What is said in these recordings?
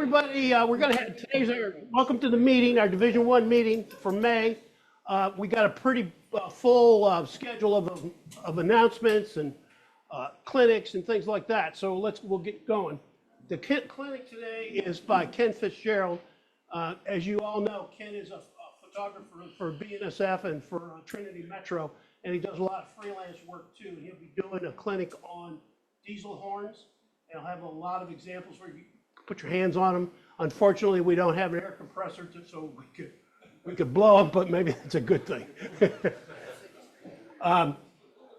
everybody. We're going to have today's welcome to the meeting, our Division One meeting for May. We got a pretty full schedule of announcements and clinics and things like that. So we'll get going. The clinic today is by Ken Fitzgerald. As you all know, Ken is a photographer for BNSF and for Trinity Metro, and he does a lot of freelance work too. And he'll be doing a clinic on diesel horns. And I'll have a lot of examples where you put your hands on them. Unfortunately, we don't have an air compressor, so we could blow them, but maybe that's a good thing.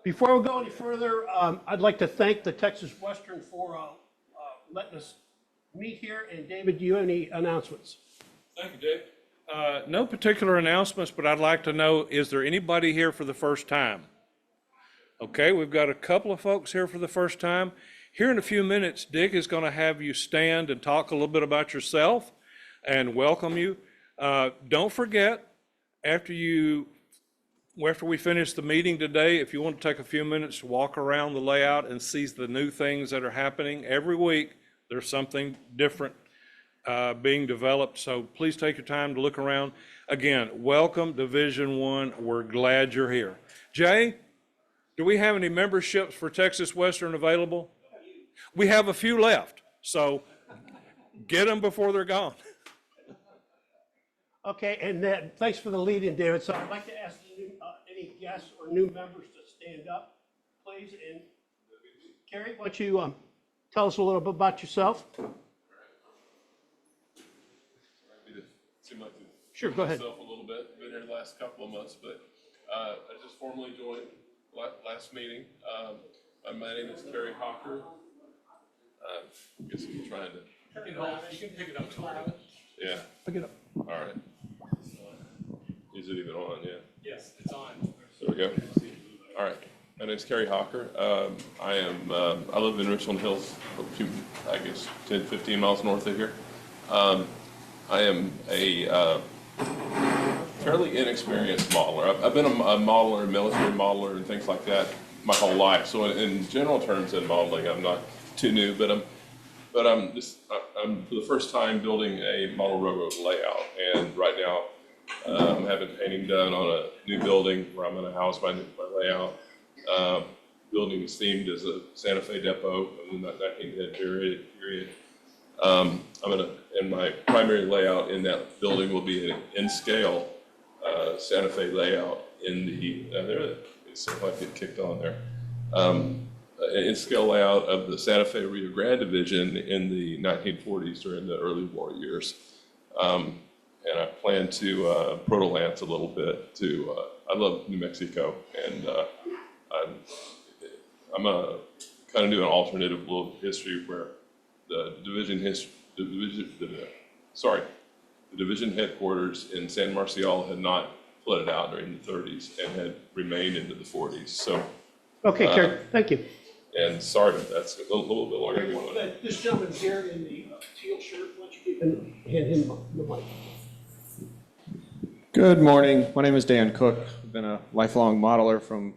Before we go any further, I'd like to thank the Texas Western for letting us meet here. And David, do you have any announcements? Thank you, Dave. No particular announcements, but I'd like to know, is there anybody here for the first time? Okay, we've got a couple of folks here for the first time. Here in a few minutes, Dick is going to have you stand and talk a little bit about yourself and welcome you. Don't forget, after we finish the meeting today, if you want to take a few minutes to walk around the layout and see the new things that are happening every week, there's something different being developed. So please take your time to look around. Again, welcome Division One. We're glad you're here. Jay, do we have any memberships for Texas Western available? We have a few left, so get them before they're gone. Okay, and then thanks for the lead-in, David. So I'd like to ask any guests or new members to stand up, please. And Kerry, why don't you tell us a little bit about yourself? Sure, go ahead. Myself a little bit. Been here the last couple of months, but I just formally joined last meeting. My name is Terry Hawker. I guess I'm trying to. You can pick it up a little bit. Yeah. Pick it up. All right. Is it even on? Yeah. Yes, it's on. There we go. All right. My name is Kerry Hawker. I live in Richland Hills, I guess 10, 15 miles north of here. I am a fairly inexperienced modeler. I've been a modeler, a military modeler, and things like that my whole life. So in general terms in modeling, I'm not too new, but I'm for the first time building a model railroad layout. And right now, I'm having painting done on a new building where I'm going to house my layout. Building is themed as a Santa Fe depot in the 1910 period. And my primary layout in that building will be an in-scale Santa Fe layout in the, it seems like it kicked on there. In-scale layout of the Santa Fe Rio Grande division in the 1940s during the early war years. And I plan to proto-lance a little bit to, I love New Mexico, and I'm kind of do an alternative little history where the division headquarters in San Marcial had not flooded out during the 30s and had remained into the 40s. So. Okay, Kerry, thank you. And sorry, that's a little bit longer. This gentleman's here in the teal shirt. Why don't you hand him the mic? Good morning. My name is Dan Cook. I've been a lifelong modeler from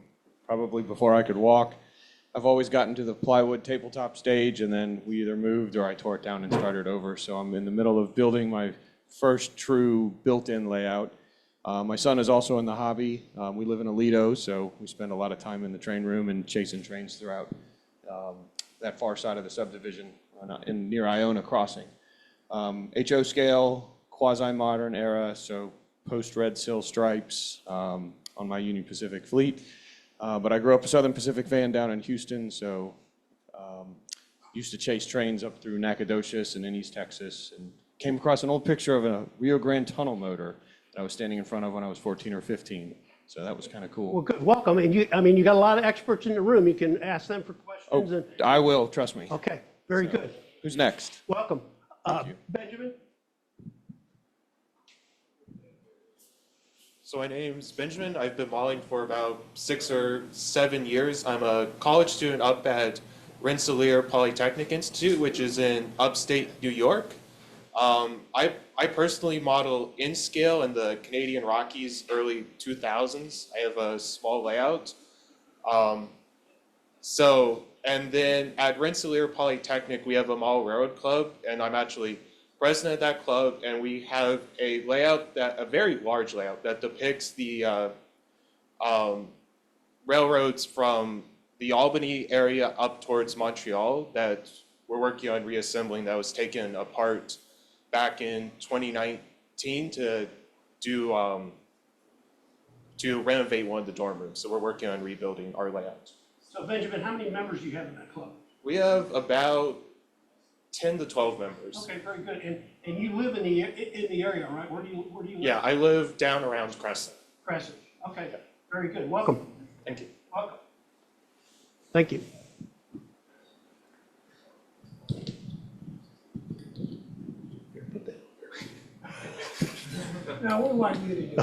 probably before I could walk. I've always gotten to the plywood tabletop stage, and then we either moved or I tore it down and started over. So I'm in the middle of building my first true built-in layout. My son is also in the hobby. We live in Aledo, so we spend a lot of time in the train room and chasing trains throughout that far side of the subdivision near Iona Crossing. HO scale, quasi-modern era, so post-red sill stripes on my Union Pacific fleet. But I grew up a Southern Pacific fan down in Houston, so used to chase trains up through Nacogdoches and in East Texas, and came across an old picture of a Rio Grande tunnel motor that I was standing in front of when I was 14 or 15. So that was kind of cool. Well, good. Welcome. And you got a lot of experts in the room. You can ask them for questions. Oh, I will, trust me. Okay, very good. Who's next? Welcome. Thank you. Benjamin? So my name's Benjamin. I've been modeling for about 6 or 7 years. I'm a college student up at Rensselaer Polytechnic Institute, which is in upstate New York. I personally model in scale in the Canadian Rockies early 2000s. I have a small layout. And then at Rensselaer Polytechnic, we have a model railroad club, and I'm actually president of that club, and we have a layout a very large layout that depicts the railroads from the Albany area up towards Montreal that we're working on reassembling, that was taken apart back in 2019 to renovate one of the dorm rooms. So we're working on rebuilding our layout. So Benjamin, how many members do you have in that club? We have about 10 to 12 members. Okay, very good. And you live in the area, right? Where do you live? Yeah, I live down around Crescent. Crescent. Okay, very good. Welcome. Thank you. Welcome. Thank you. Here, put that No, we want you to do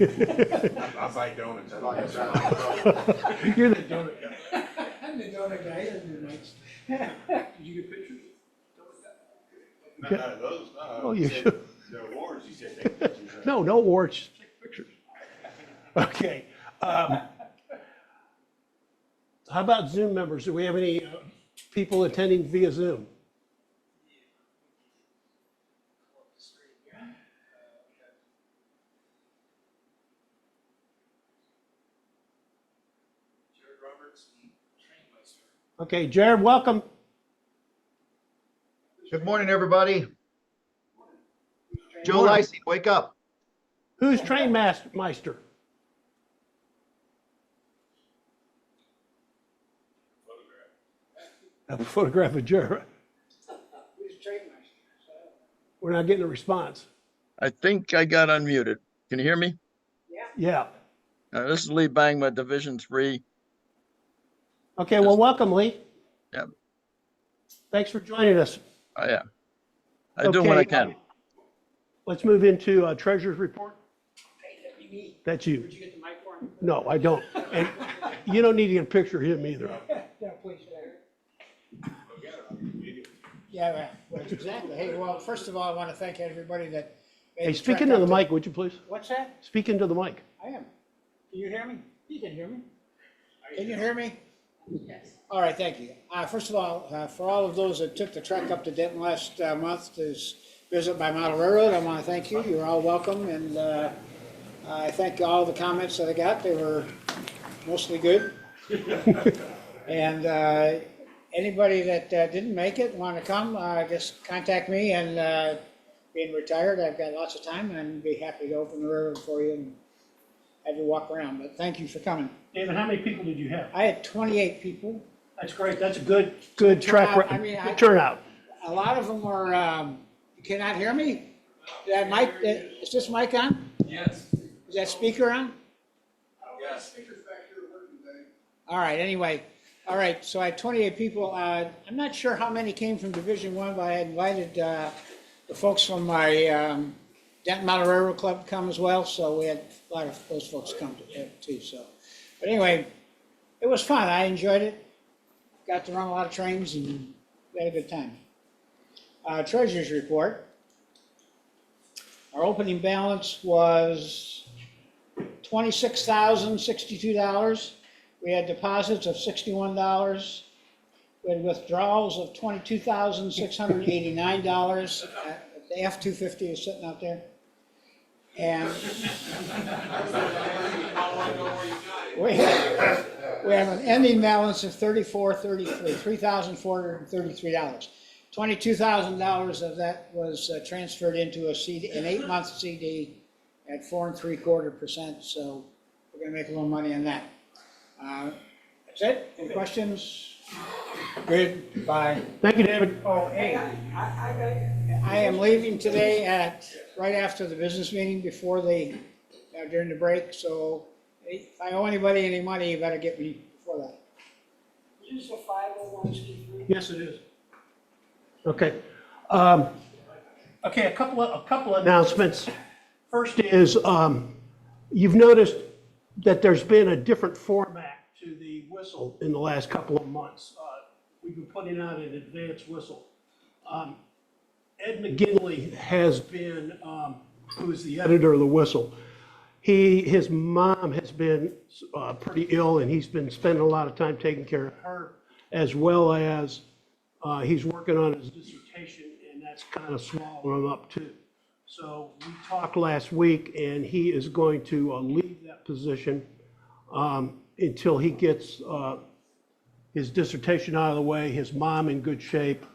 it. I buy donuts. I like it. over. You're the donut guy. I'm the donut guy, I'm the next. Did you get pictures? Not of those, no. Oh, you He said should. The awards, he said take pictures of. No awards, just take pictures. Okay. How about Zoom members? Do we have any people attending via Zoom? Okay, Jared, welcome. Good morning, everybody. Joe Lacey, wake up. Who's train meister? A photograph of Jared. Who's train master? We're not getting a response. I think I got unmuted. Can you hear me? Yeah. This is Lee Bangma, Division 3. Okay, well, welcome, Lee. Yep. Thanks for joining us. I am. I do what I Okay, can. Let's move into treasurer's report. Hey, that'd be me. That's you. Did you get the mic for him? No, I don't. And you don't need to get a picture of him either. Yeah, please, yeah, well, exactly. Hey, well, first of all, I want to thank everybody that. made Hey, the speak trek into up the to- mic, would you please? What's that? Speak into the mic. I am. Can you hear me? You can hear me. Can you hear me? Yes. All right, thank you. First of all, for all of those that took the trek up to Denton last month to visit my model railroad, I want to thank you. You're all welcome, and I thank all the comments that I got. They were mostly good. And anybody that didn't make it, want to come, just contact me. And being retired, I've got lots of time, and I'd be happy to open the railroad for you and have you walk around. But thank you for coming. David, how many people did you have? I had 28 people. That's great. That's a good track Turnout. record. I mean, Good turnout. A lot of them were, you cannot hear me? That mic, is this mic on? Yes. Is that speaker on? Yes. All right, anyway, all right, so I had 28 people. I'm not sure how many came from Division One, but I had invited the folks from my Denton Model Railroad Club to come as well, so we had a lot of those folks come too, so. But anyway, it was fun. I enjoyed it. Got to run a lot of trains and we had a good time. Treasurer's report. Our opening balance was $26,062. We had deposits of $61. We had withdrawals of $22,689. The F-250 is sitting out there. And we have an ending balance of $3,433. $22,000 of that was transferred into a CD, an 8-month CD at 4.75%. So we're going to make a little money on that. That's it. Any questions? Good. Bye. Thank you, David. Oh, hey, I am leaving today right after the business meeting before during the break. So if I owe anybody any money, you better get me before that. Is this a 501c3? Yes, it is. Okay. Okay, a couple of announcements. First is, you've noticed that there's been a different format to the whistle in the last couple of months. We've been putting out an advanced whistle. Ed McGinley has been, who's the editor of the whistle. His mom has been pretty ill, and he's been spending a lot of time taking care of her, as well as he's working on his dissertation, and that's kind of swallowing him up too. So we talked last week, and he is going to leave that position until he gets his dissertation out of the way, his mom in good shape,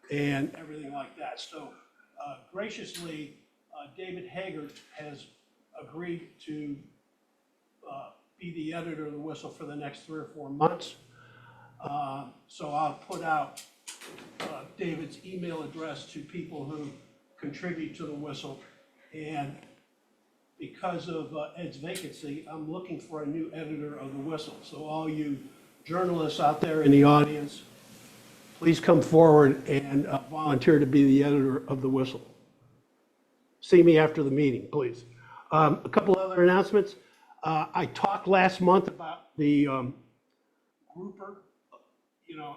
and everything like that. So graciously, David Haggard has agreed to be the editor of the Whistle for the next 3 or 4 months. So I'll put out David's email address to people who contribute to the Whistle. And because of Ed's vacancy, I'm looking for a new editor of the Whistle. So all you journalists out there in the audience, please come forward and volunteer to be the editor of the Whistle. See me after the meeting, please. A couple other announcements. I talked last month about the grouper,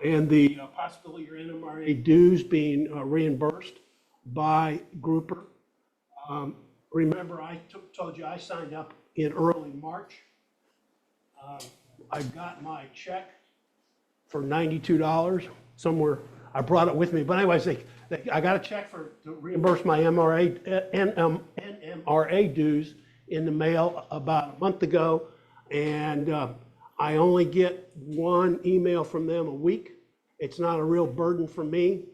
and the possibility your NMRA dues being reimbursed by grouper. Remember, I told you I signed up in early March. I got my check for $92 somewhere. I brought it with me, but anyways, I got a check to reimburse my NMRA dues in the mail about a month ago, and I only get one email from them a week. It's not a real burden for me,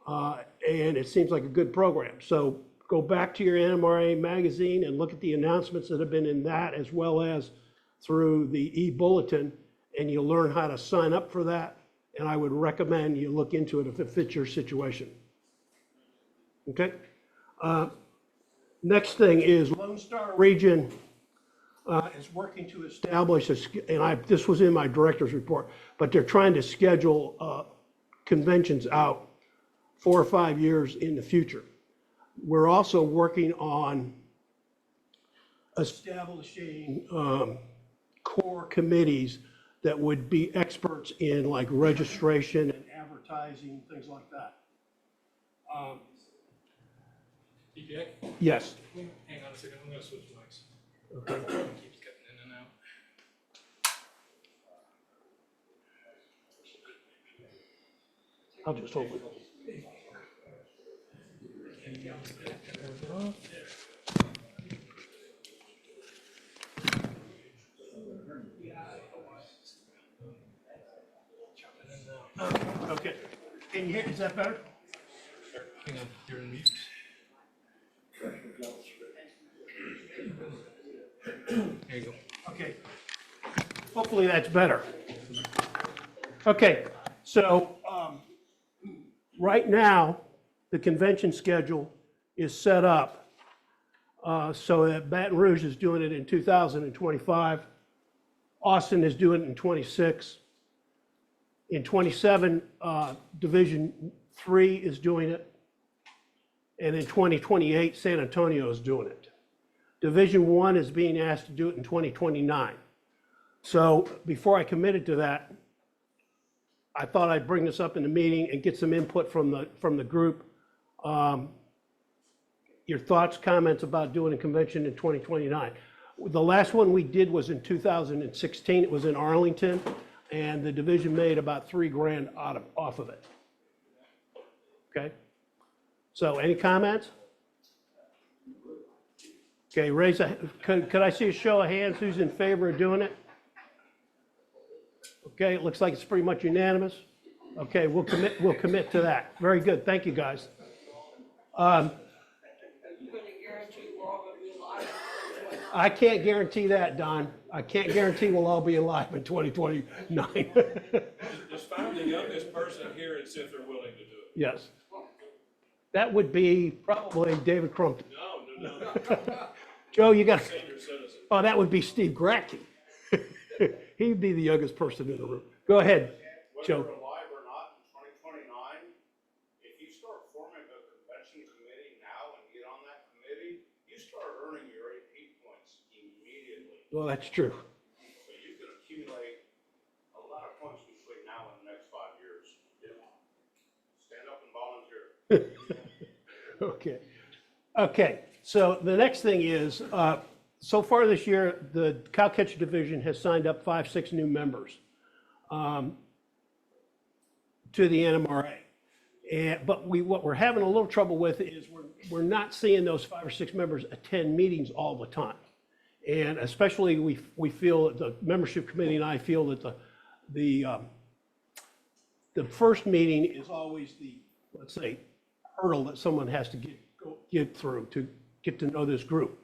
and it seems like a good program. So go back to your NMRA magazine and look at the announcements that have been in that, as well as through the e-bulletin, and you'll learn how to sign up for that. And I would recommend you look into it if it fits your situation. Okay? Next thing is Lone Star Region is working to establish, this was in my director's report, but they're trying to schedule conventions out 4 or 5 years in the future. We're also working on establishing core committees that would be experts in like registration and advertising, things like that. TJ? Yes. Hang on a second, I'm gonna switch mics. Okay. Keeps cutting in and out. I'll just hold it. Okay. Can you hear? Is that better? Hang on, you're in mute. There you go. Okay. Hopefully that's better. Okay, so right now, the convention schedule is set up so that Baton Rouge is doing it in 2025. Austin is doing it in 26. In 27, Division 3 is doing it. And in 2028, San Antonio is doing it. Division 1 is being asked to do it in 2029. So before I committed to that, I thought I'd bring this up in the meeting and get some input from the group. Your thoughts, comments about doing a convention in 2029. The last one we did was in 2016. It was in Arlington, and the division made about $3 grand off of it. Okay? So any comments? Okay, could I see a show of hands who's in favor of doing it? Okay, it looks like it's pretty much unanimous. Okay, we'll commit to that. Very good, thank you, guys. I can't guarantee that, Don. I can't guarantee we'll all be alive in 2029. Just find the youngest person here and see if they're willing to do it. Yes. That would be probably David Crumpton. No. Joe, you got, Senior citizen. oh, that would be Steve Gratke. He'd be the youngest person in the room. Go ahead, Joe. Whether we're alive or not in 2029, if you start forming a convention committee now and get on that committee, you start earning your AP points immediately. Well, that's true. So you can accumulate a lot of points between now and the next 5 years. Stand up and volunteer. Okay. Okay, so the next thing is, so far this year, the Cowcatcher division has signed up 5, 6 new members to the NMRA. But what we're having a little trouble with is we're not seeing those 5 or 6 members attend meetings all the time. And especially we feel that the membership committee and I feel that the first meeting is always the, let's say, hurdle that someone has to get through to get to know this group.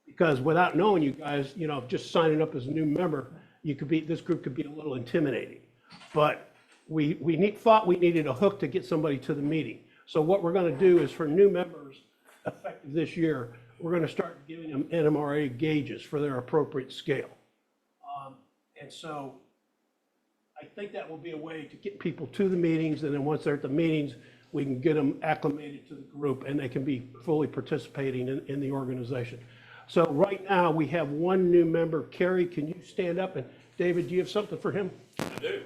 Because without knowing you guys, just signing up as a new member, this group could be a little intimidating. But we thought we needed a hook to get somebody to the meeting. So what we're going to do is for new members, effective this year, we're going to start giving them NMRA gauges for their appropriate scale. And so I think that will be a way to get people to the meetings, and then once they're at the meetings, we can get them acclimated to the group and they can be fully participating in the organization. So right now, we have one new member. Kerry, can you stand up? And David, do you have something for him? I do.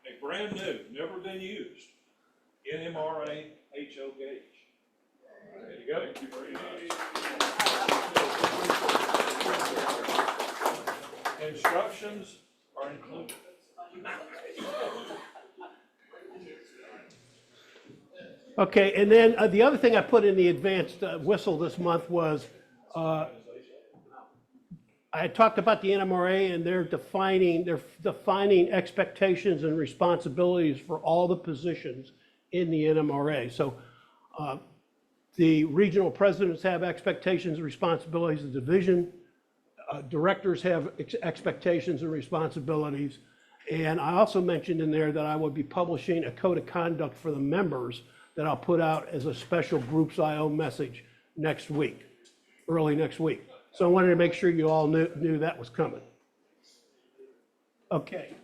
A brand new, never been used, NMRA HO gauge. There you go. Thank you very much. Instructions are included. Okay, and then the other thing I put in the advanced whistle this month was I had talked about the NMRA and they're defining expectations and responsibilities for all the positions in the NMRA. So the regional presidents have expectations and responsibilities. The division directors have expectations and responsibilities. And I also mentioned in there that I would be publishing a code of conduct for the members that I'll put out as a special Groups IO message next week, early next week. So I wanted to make sure you all knew that was coming. Okay,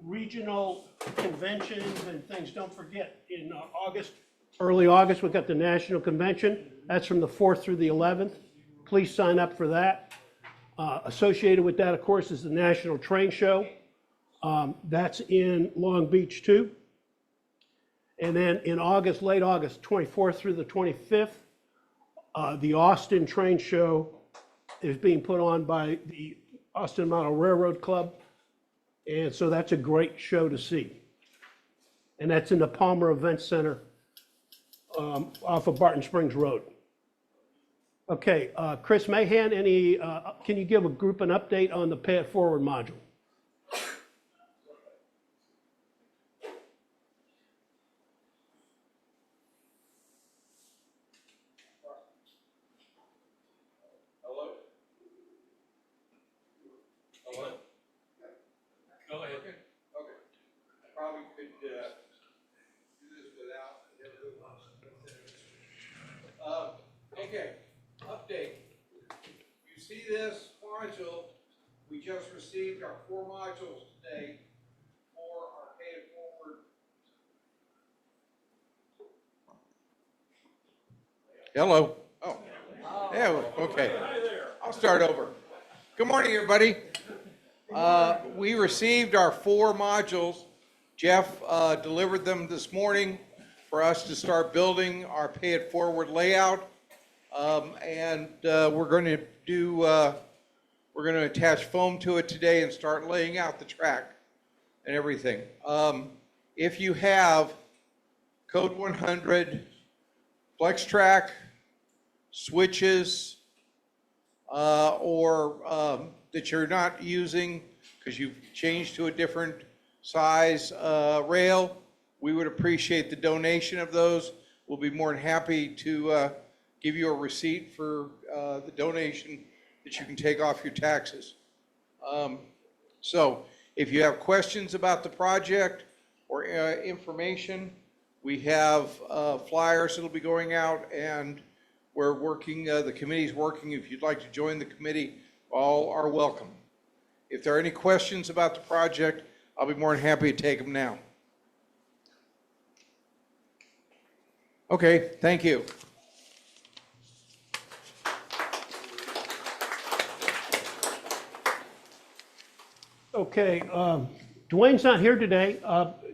regional conventions and things, don't forget, in August, early August, we've got the national convention. That's from the 4th through the 11th. Please sign up for that. Associated with that, of course, is the National Train Show. That's in Long Beach too. And then in August, late August, 24th through the 25th, the Austin Train Show is being put on by the Austin Model Railroad Club. And so that's a great show to see. And that's in the Palmer Event Center off of Barton Springs Road. Okay, Chris Mahan, can you give a group an update on the Pay It Forward module? Go ahead. Okay, probably could do this without. Okay, update. You see this module, we just received our 4 modules today for our Pay It Forward. Hello. Oh, yeah, okay. I'll start over. Good morning, everybody. We received our 4 modules. Jeff delivered them this morning for us to start building our Pay It Forward layout. And we're going to attach foam to it today and start laying out the track and everything. If you have Code 100, Flex Track, switches, or that you're not using because you've changed to a different size rail, we would appreciate the donation of those. We'll be more than happy to give you a receipt for the donation that you can take off your taxes. So if you have questions about the project or information, we have flyers that'll be going out, and we're working, the committee's working. If you'd like to join the committee, all are welcome. If there are any questions about the project, I'll be more than happy to take them now. Okay, thank you. Okay, Dwayne's not here today.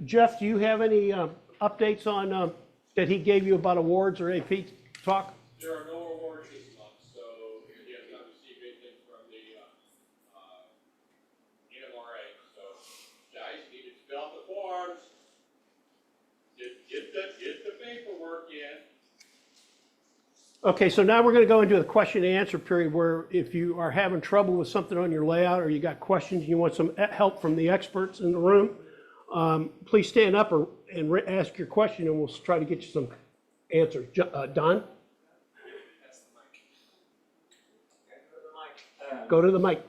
Jeff, do you have any updates on that he gave you about awards or AP talk? There are no awards this month, so you have not received anything from the NMRA. So, guys, Get the paperwork in. Okay, so now we're going to go into the question and answer period where if you are having trouble with something on your layout or you got questions, and you want some help from the experts in the room, please stand up and ask your question and we'll try to get you some answers. Don? Go to the mic.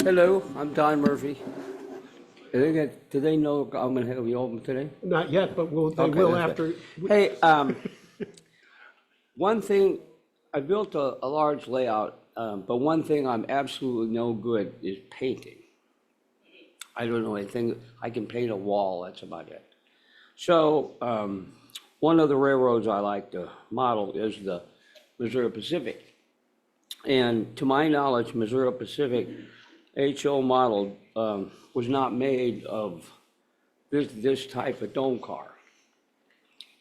Hello, I'm Don Murphy. Do they know I'm gonna have you open today? Not yet, but they Okay, will that's after. good. Hey, one thing, I built a large layout, but one thing I'm absolutely no good is painting. I don't know anything, I can paint a wall, that's about it. So, one of the railroads I like to model is the Missouri Pacific. And to my knowledge, Missouri Pacific HO model was not made of this type of dome car.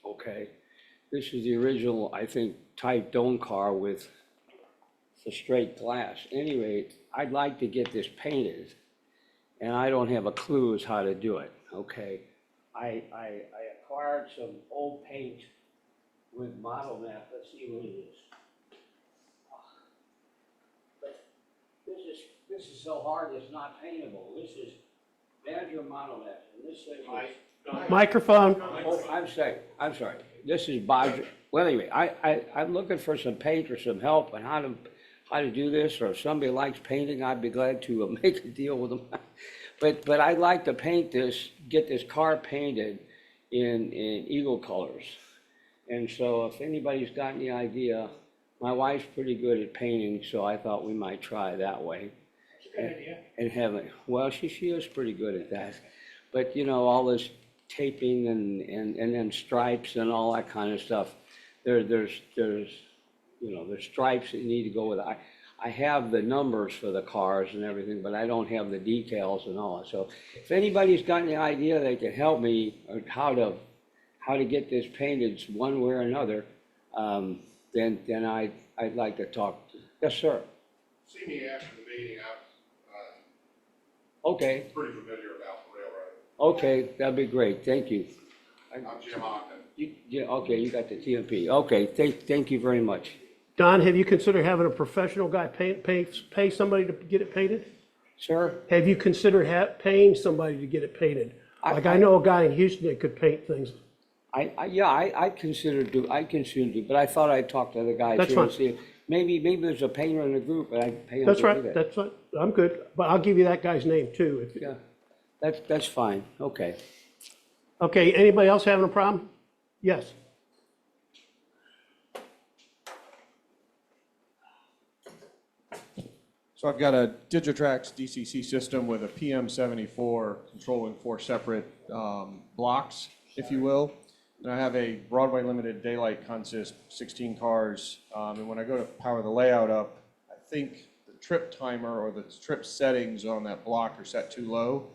Okay, this is the original, I think, type dome car with the straight glass. Anyway, I'd like to get this painted, and I don't have a clue as how to do it. Okay, I acquired some old paint with model map. Let's see what it is. This is so hard, it's not paintable. This is Badger model map, and this thing is. Microphone. Oh, I'm sorry. This is Badger. Well, anyway, I'm looking for some paint or some help on how to do this, or if somebody likes painting, I'd be glad to make a deal with them. But I'd like to paint this, get this car painted in eagle colors. And so if anybody's got any idea, my wife's pretty good at painting, so I thought we might try that way. And have it, well, she is pretty good at that. But, you know, all this taping and then stripes and all that kind of stuff, there's stripes that need to go with it. I have the numbers for the cars and everything, but I don't have the details and all that. So if anybody's got any idea they can help me or how to get this painted one way or another, then I'd like to talk. Yes, sir. See me after the meeting. Okay, Pretty familiar about the railroad. okay, that'd be great. Thank you. I'm Jim Hockman. Yeah, okay, you got the TMP. Okay, thank you very much. Don, have you considered having a professional guy pay somebody to get it painted? Sir? Have you considered paying somebody to get it painted? Like I know a guy in Houston that could paint things. I consider do, but I thought I'd talk to other guys That's here and fine. see if maybe there's a painter in the group, but I can pay him That's to do right, that. that's right. I'm good, but I'll give you that guy's name too. Yeah, that's fine, okay. Okay, anybody else having a problem? Yes. So I've got a Digitrax DCC system with a PM74 controlling 4 separate blocks, if you will. And I have a Broadway Limited daylight consist, 16 cars. And when I go to power the layout up, I think the trip timer or the trip settings on that block are set too low.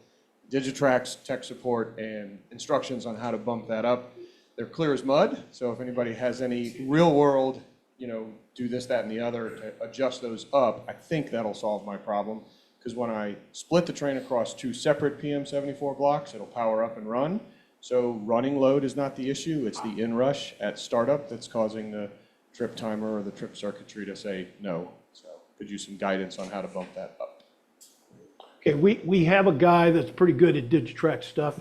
Digitrax tech support and instructions on how to bump that up. They're clear as mud. So if anybody has any real world, do this, that, and the other to adjust those up, I think that'll solve my problem. Because when I split the train across 2 separate PM74 blocks, it'll power up and run. So running load is not the issue, it's the inrush at startup that's causing the trip timer or the trip circuitry to say no. So could use some guidance on how to bump that up. Okay, we have a guy that's pretty good at Digitrax stuff.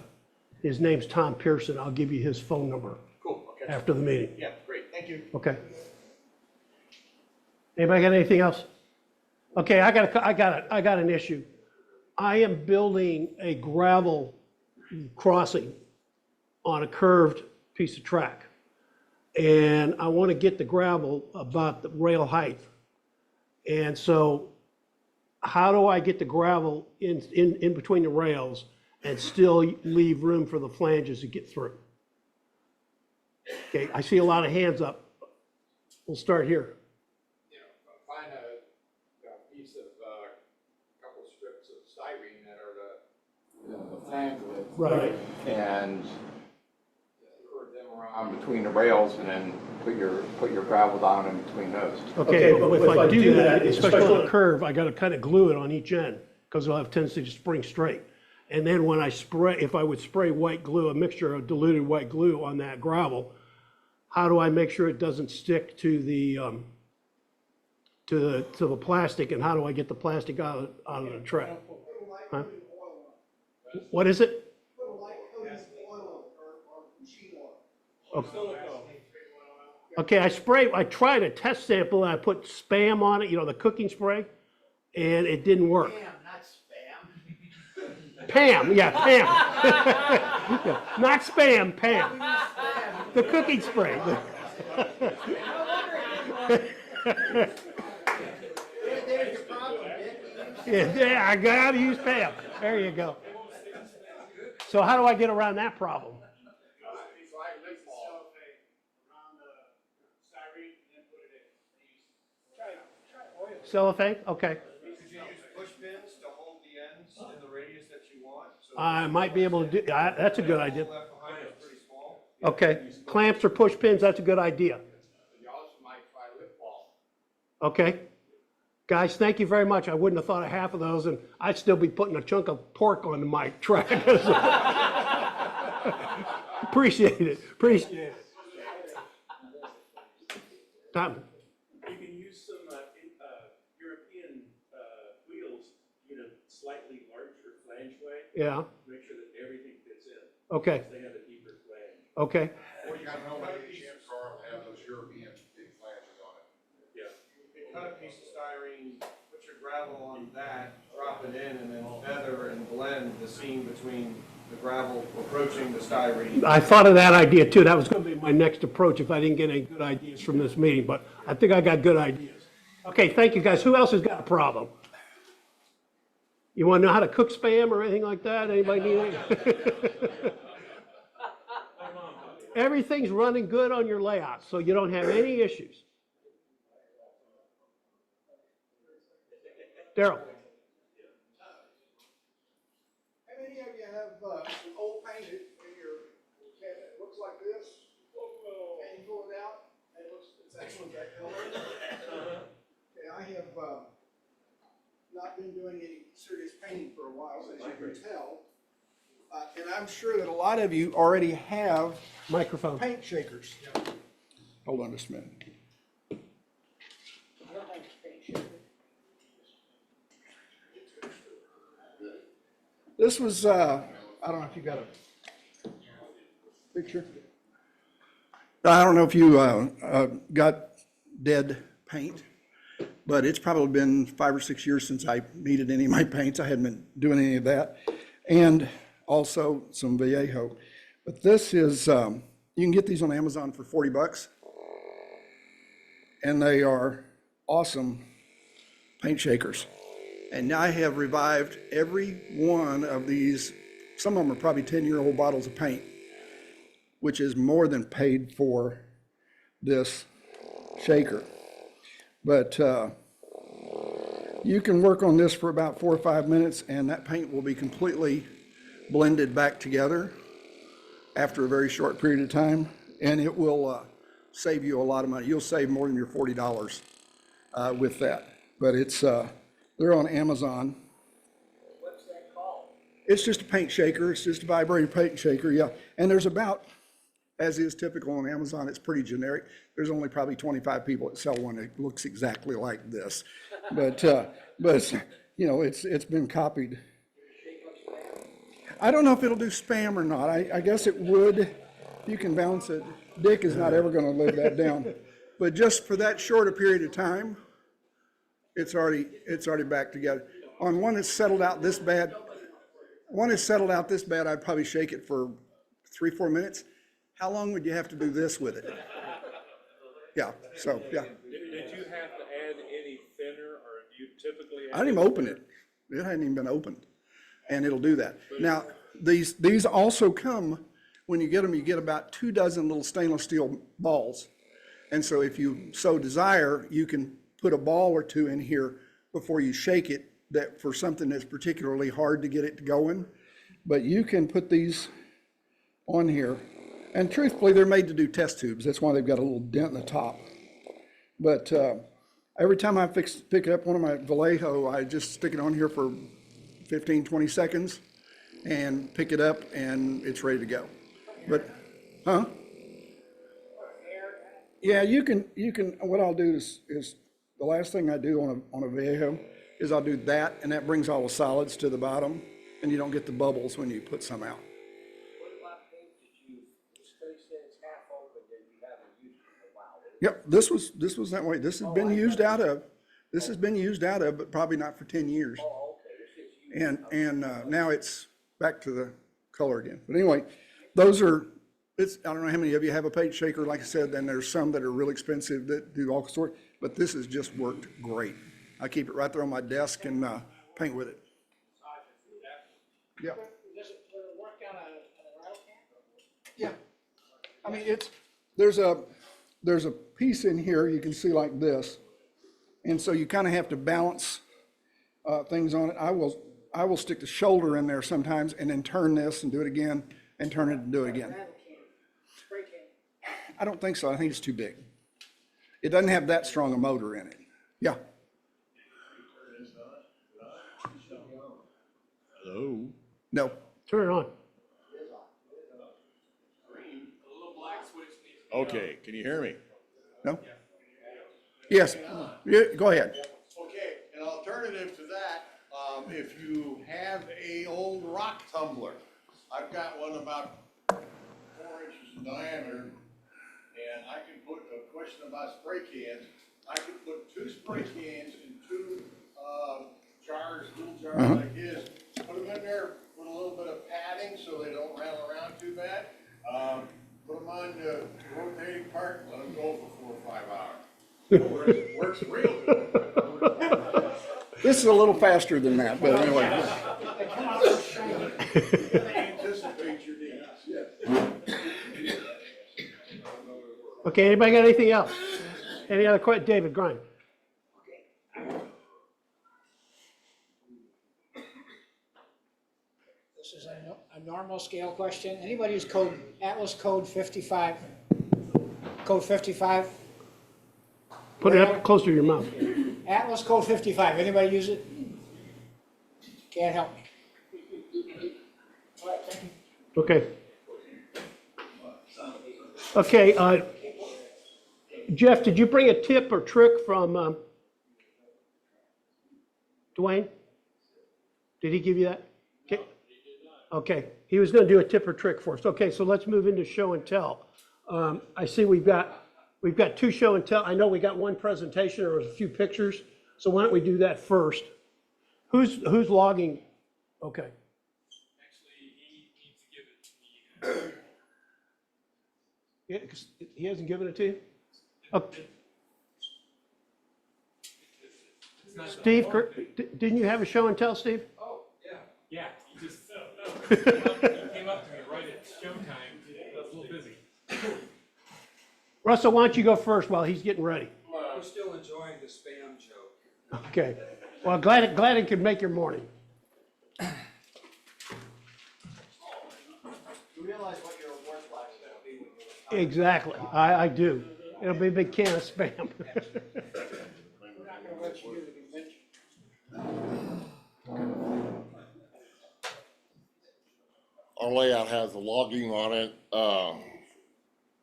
His name's Tom Pearson. I'll give you his phone number Cool, okay. after the meeting. Yeah, great, thank you. Okay. Anybody got anything else? Okay, I got an issue. I am building a gravel crossing on a curved piece of track. And I want to get the gravel about the rail height. And so how do I get the gravel in between the rails and still leave room for the flanges to get through? Okay, I see a lot of hands up. We'll start here. Find a piece of, couple strips of styrene that are the flange width. Right. And curve them around between the rails and then put your gravel down in between those. Okay, but if I do that, especially on a curve, I gotta kind of glue it on each end, because it'll have tendency to spring straight. And then when I spray, if I would spray white glue, a mixture of diluted white glue on that gravel, how do I make sure it doesn't stick to the plastic, and how do I get the plastic out of the tray? Huh? What is it? Okay, I tried a test sample and I put Spam on it, you know, the cooking spray, and it didn't work. Pam, yeah, Pam. Yeah, not Spam, Pam. The cooking spray. Yeah, I gotta use Pam. There you go. So how do I get around that problem? Cellophane, okay. Could you use push pins to hold the ends in the radius that you want? So I might be able to do, that's a good idea. left behind is pretty small. Okay, clamps or push pins, that's a good idea. You also might try lip ball. Okay. Guys, thank you very much. I wouldn't have thought of half of those, and I'd still be putting a chunk of pork on my track. Appreciate it, appreciate it. Tom? You can use some European wheels, slightly larger flangeway, Yeah, make sure that everything fits in. okay, They have a deeper flange. okay. Or you got an old GM car will have those European big flashes on it. Yeah. You cut a piece of styrene, put your gravel on that, drop it in, and then feather and blend the seam between the gravel approaching the styrene. I thought of that idea too. That was gonna be my next approach if I didn't get any good ideas from this meeting, but I think I got good ideas. Okay, thank you, guys. Who else has got a problem? You wanna know how to cook Spam or anything like that? Anybody need anything? Everything's running good on your layout, so you don't have any issues. Daryl? How many of you have some old painted in your cabinet? It looks like this. And you pull it out, and it's excellent that color. Okay, I have not been doing any serious painting for a while, as you can tell. And I'm sure that a lot of you already have Microphone. paint shakers. Hold on just a minute. This was, I don't know if you got a picture. I don't know if you got dead paint, but it's probably been 5 or 6 years since I needed any of my paints. I hadn't been doing any of that. And also some Vallejo. But this is, you can get these on Amazon for $40. And they are awesome paint shakers. And I have revived every one of these. Some of them are probably 10-year-old bottles of paint, which is more than paid for this shaker. But you can work on this for about 4 or 5 minutes, and that paint will be completely blended back together after a very short period of time, and it will save you a lot of money. You'll save more than your $40 with that. But it's they're on Amazon. What's that called? It's just a paint shaker. It's just a vibrating paint shaker, yeah. And there's about, as is typical on Amazon, it's pretty generic. There's only probably 25 people that sell one that looks exactly like this. But you know, it's been copied. I don't know if it'll do Spam or not. I guess it would. You can balance it. Dick is not ever going to live that down. But just for that short a period of time, it's already back together. On one that's settled out this bad, I'd probably shake it for 3 or 4 minutes. How long would you have to do this with it? Yeah, so, yeah. Did you have to add any thinner, or do you typically? I didn't even open it. It hadn't even been opened, and it'll do that. Now, these also come, when you get them, you get about 2 dozen little stainless steel balls. And so if you so desire, you can put a ball or two in here before you shake it, that for something that's particularly hard to get it going. But you can put these on here. And truthfully, they're made to do test tubes. That's why they've got a little dent in the top. But every time I pick up one of my Vallejo, I just stick it on here for 15, 20 seconds. and pick it up and it's ready to go. But, huh? Yeah, you can, what I'll do is the last thing I do on a Vallejo is I'll do that, and that brings all the solids to the bottom, and you don't get the bubbles when you put some out. What about paint that you, Scotty said it's half open, then you haven't used it in a while? Yep, this was that way. This has been used out of, but probably not for 10 years. Oh, okay, this is used. And now it's back to the color again. But anyway, those are, I don't know how many of you have a paint shaker, like I said, and there's some that are real expensive that do all sorts, but this has just worked great. I keep it right there on my desk and paint with it. Yeah. Does it work on a rattle can? Yeah. I mean, there's a piece in here you can see like this. And so you kind of have to balance things on it. I will stick the shoulder in there sometimes and then turn this and do it again and turn it and do it again. Rattle can, spray can. I don't think so. I think it's too big. It doesn't have that strong a motor in it. Yeah. Hello? No. Turn it on. Okay, can you hear me? No? Yes. Yeah, go ahead. Okay, an alternative to that, if you have a old rock tumbler, I've got one about 4 inches in diameter, and I can put, a question about spray cans, I can put 2 spray cans in 2 jars, little jars like this, put them in there, put a little bit of padding so they don't rattle around too bad. Put them on the rotating part, let them go for 4 or 5 hours. Works real good. This is a little faster than that, but anyway. They come out so shiny. Anticipate your needs. Okay, anybody got anything else? Any other questions? David, grind. This is a normal scale question. Anybody use Atlas Code 55? Code 55? Put it up closer to your mouth. Atlas Code 55, anybody use it? Can't help me. All right, thank you. Okay. Okay, Jeff, did you bring a tip or trick from Dwayne? Did he give you that? Okay. Okay, he was gonna do a tip or trick for us. Okay, so let's move into show and tell. I see we've got 2 show and tell. I know we got 1 presentation, there was a few pictures, so why don't we do that first? Who's logging? Okay. Actually, he needs to give it to me. Yeah, 'cause he hasn't given it to you? Okay. Steve, didn't you have a show and tell, Steve? Oh, yeah. Yeah, he just, he came up to me right at showtime. I was a little busy. Russell, why don't you go first while he's getting ready? I'm still enjoying the spam joke. Okay. Well, glad it could make your morning. You realize what your work life is gonna be when you're Exactly. I do. It'll be a big can of spam. We're not gonna let you do the convention. Our layout has the logging on it,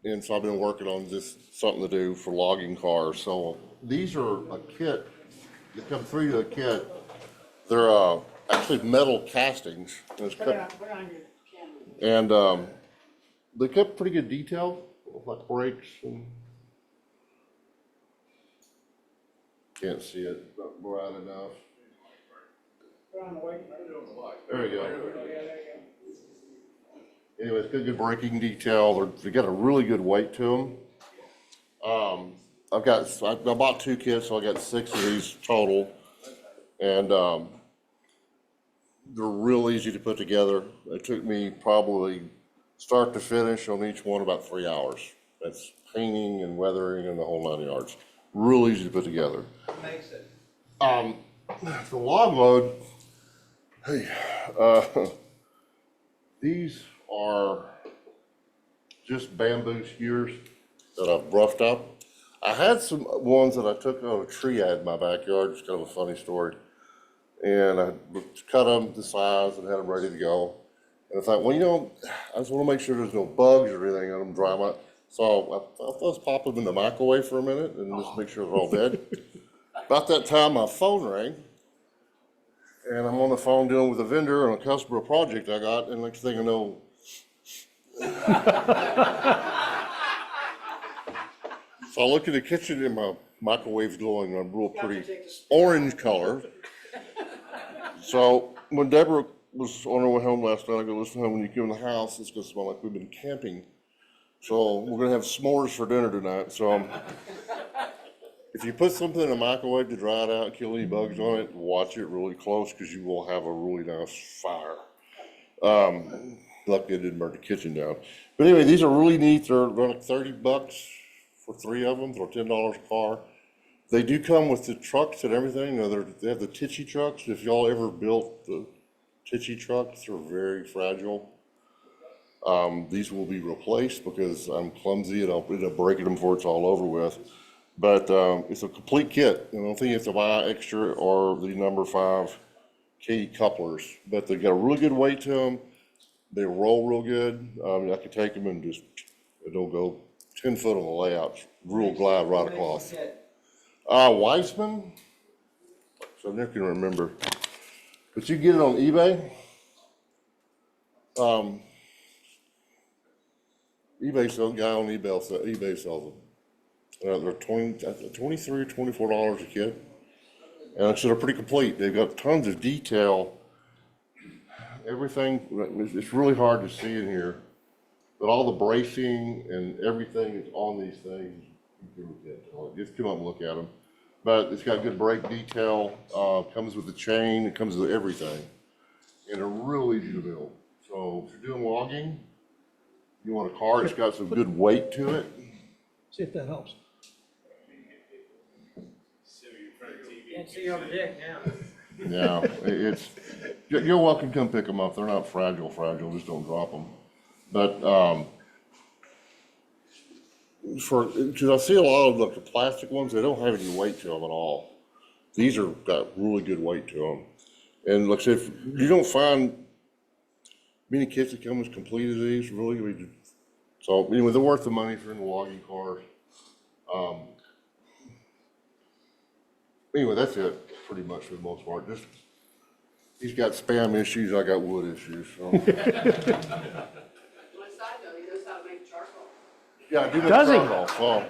and so I've been working on just something to do for logging cars. So these are a kit, they come through to a kit. They're actually metal castings. And it's Put it cut- on your camera. and they kept pretty good detail, like brakes and. Can't see it bright enough. Put it on the white. There you go. Yeah, there you Anyways, good braking detail. They got a really good weight to them. I bought 2 kits, so I got 6 of these total. And, they're real easy to put together. It took me probably start to finish on each one about 3 hours. That's painting and weathering and the whole 9 yards. Real easy to put together. What makes it? The log load, hey, these are just bamboo skewers that I've roughed up. I had some ones that I took on a tree I had in my backyard. It's kind of a funny story. And I cut them to size and had them ready to go. And I thought, well, you know, I just want to make sure there's no bugs or anything on them, dry them out. So I thought, let's pop them in the microwave for a minute and just make sure they're all dead. About that time, my phone rang. And I'm on the phone dealing with a vendor on a customer project I got, and next thing I know, so I look in the kitchen and my microwave's glowing a real pretty orange color. So when Deborah was on her way home last night, I go, listen, when you come in the house, it's gonna smell like we've been camping. So we're gonna have s'mores for dinner tonight. So if you put something in a microwave to dry it out and kill any bugs on it, watch it really close because you will have a really nice fire. Luckily, it didn't burn the kitchen down. But anyway, these are really neat. They're like $30 for 3 of them, for $10 a car. They do come with the trucks and everything. You know, they have the Titchy trucks. If y'all ever built the Titchy trucks, they're very fragile. These will be replaced because I'm clumsy and I'll end up breaking them before it's all over with. But it's a complete kit. I don't think you have to buy extra or the number 5 K couplers. But they've got a really good weight to them. They roll real good. I could take them and just, they'll go 10 foot on the layout, real glide right across. Weissman, so I never can remember. But you get it on eBay. Guy on eBay sells them. They're $23 or $24 a kit. And so they're pretty complete. They've got tons of detail. Everything, it's really hard to see in here, but all the bracing and everything is on these things. Just come up and look at them. But it's got good brake detail, comes with the chain, it comes with everything. And they're really easy to build. So if you're doing logging, you want a car that's got some good weight to it. See if that helps. Can't see over dick now. Yeah, you're welcome to come pick them up. They're not fragile, just don't drop them. But, because I see a lot of the plastic ones, they don't have any weight to them at all. These are got really good weight to them. And like I said, if you don't find many kits that come as complete as these, really. So anyway, they're worth the money for in the logging cars. Anyway, that's it pretty much for the most part. Just he's got spam issues, I got wood issues. So. On a side note, he knows how to make charcoal. Yeah, I do make Does he? charcoal. So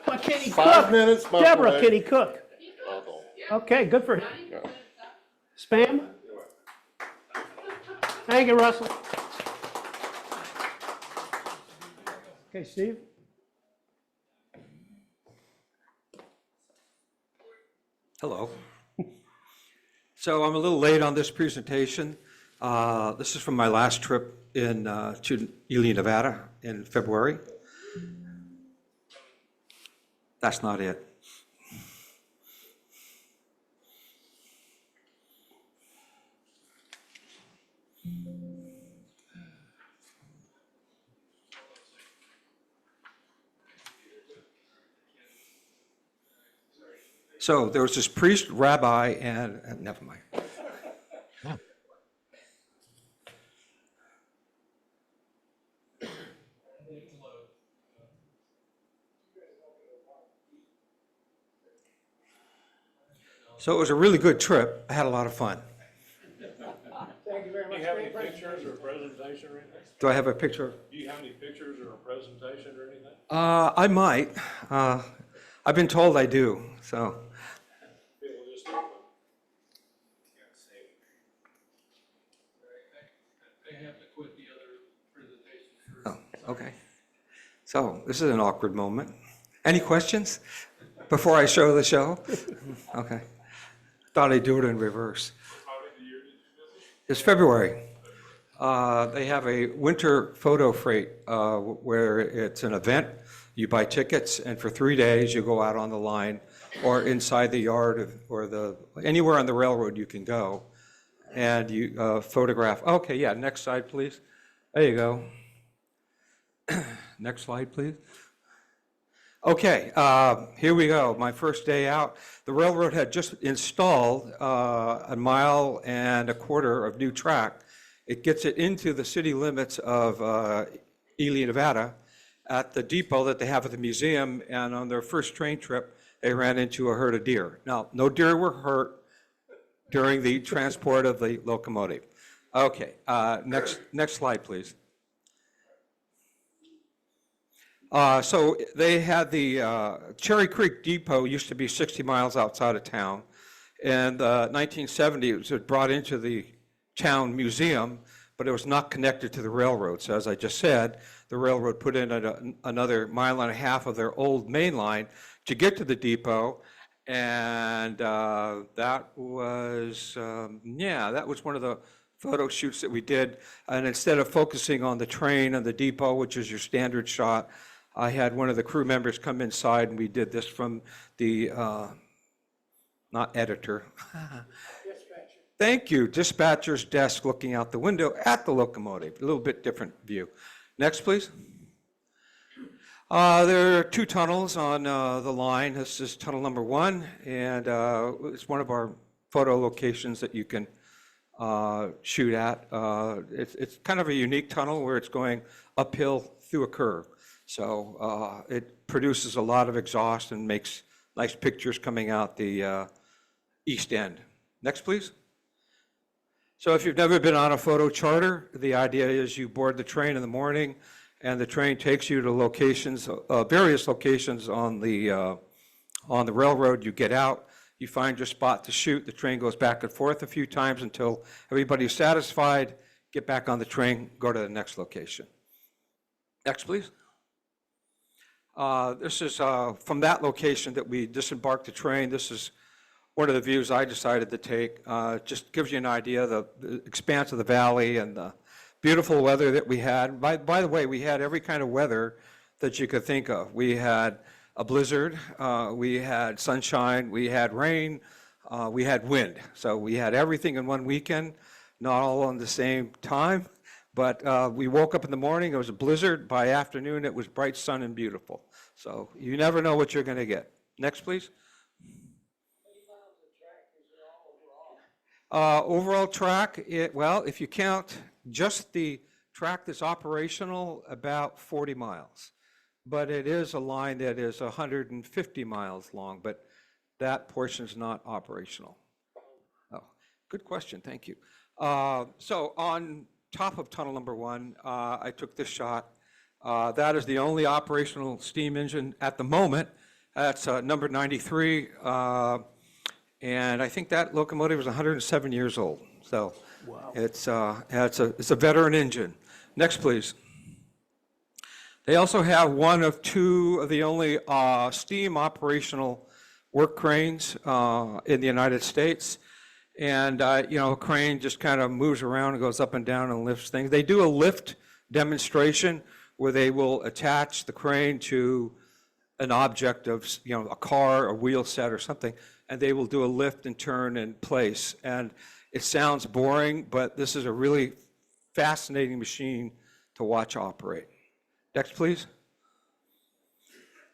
But can he 5 cook? minutes. Deborah, can he cook? Charcoal. Okay, good for him. Yeah. Spam? Thank you, Russell. Okay, Steve? Hello. So I'm a little late on this presentation. This is from my last trip to Ely, Nevada in February. That's not it. So there was this priest, rabbi, and never mind. So it was a really good trip. I had a lot of fun. Thank you very much. Do you have any pictures or a presentation or anything? Do I have a picture? Do you have any pictures or a presentation or anything? I might. I've been told I do, so. People just open. I have to quit the other presentation first. Oh, okay. So this is an awkward moment. Any questions before I show the show? Okay. Thought I'd do it in reverse. It's February. They have a winter photo freight where it's an event. You buy tickets, and for 3 days you go out on the line or inside the yard or anywhere on the railroad you can go, and you photograph. Okay, yeah, next slide, please. There you go. Next slide, please. Okay, here we go. My first day out. The railroad had just installed 1.25 miles of new track It gets it into the city limits of Ely, Nevada, at the depot that they have at the museum, and on their first train trip, they ran into a herd of deer. Now, no deer were hurt during the transport of the locomotive. Okay, next slide, please. So they had the Cherry Creek Depot used to be 60 miles outside of town. In the 1970s, it was brought into the town museum, but it was not connected to the railroad. So as I just said, the railroad put in another mile and a half of their old main line to get to the depot. And that was, that was one of the photo shoots that we did. And instead of focusing on the train and the depot, which is your standard shot, I had one of the crew members come inside, and we did this from the, not editor. Thank you, dispatcher's desk looking out the window at the locomotive. A little bit different view. Next, please. There are two tunnels on the line. This is tunnel number 1, and it's one of our photo locations that you can shoot at. It's kind of a unique tunnel where it's going uphill through a curve. So it produces a lot of exhaust and makes nice pictures coming out the east end. Next, please. So if you've never been on a photo charter, the idea is you board the train in the morning, and the train takes you to locations, various locations on the railroad. You get out, you find your spot to shoot. The train goes back and forth a few times until everybody's satisfied. Get back on the train, go to the next location. Next, please. This is from that location that we disembarked the train. This is one of the views I decided to take. Just gives you an idea of the expanse of the valley and the beautiful weather that we had. By the way, we had every kind of weather that you could think of. We had a blizzard, we had sunshine, we had rain, we had wind. So we had everything in one weekend, not all on the same time. But we woke up in the morning, it was a blizzard. By afternoon, it was bright sun and beautiful. So you never know what you're going to get. Next, please. Overall track, well, if you count just the track that's operational, about 40 miles. But it is a line that is 150 miles long, but that portion is not operational. Oh, good question, thank you. So on top of tunnel number 1, I took this shot. That is the only operational steam engine at the moment. That's number 93. And I think that locomotive is 107 years old. So wow. It's a veteran engine. Next, please. They also have one of 2 of the only steam operational work cranes in the United States. And, a crane just kind of moves around and goes up and down and lifts things. They do a lift demonstration where they will attach the crane to an object of, a car, a wheel set or something, and they will do a lift and turn in place. And it sounds boring, but this is a really fascinating machine to watch operate. Next, please.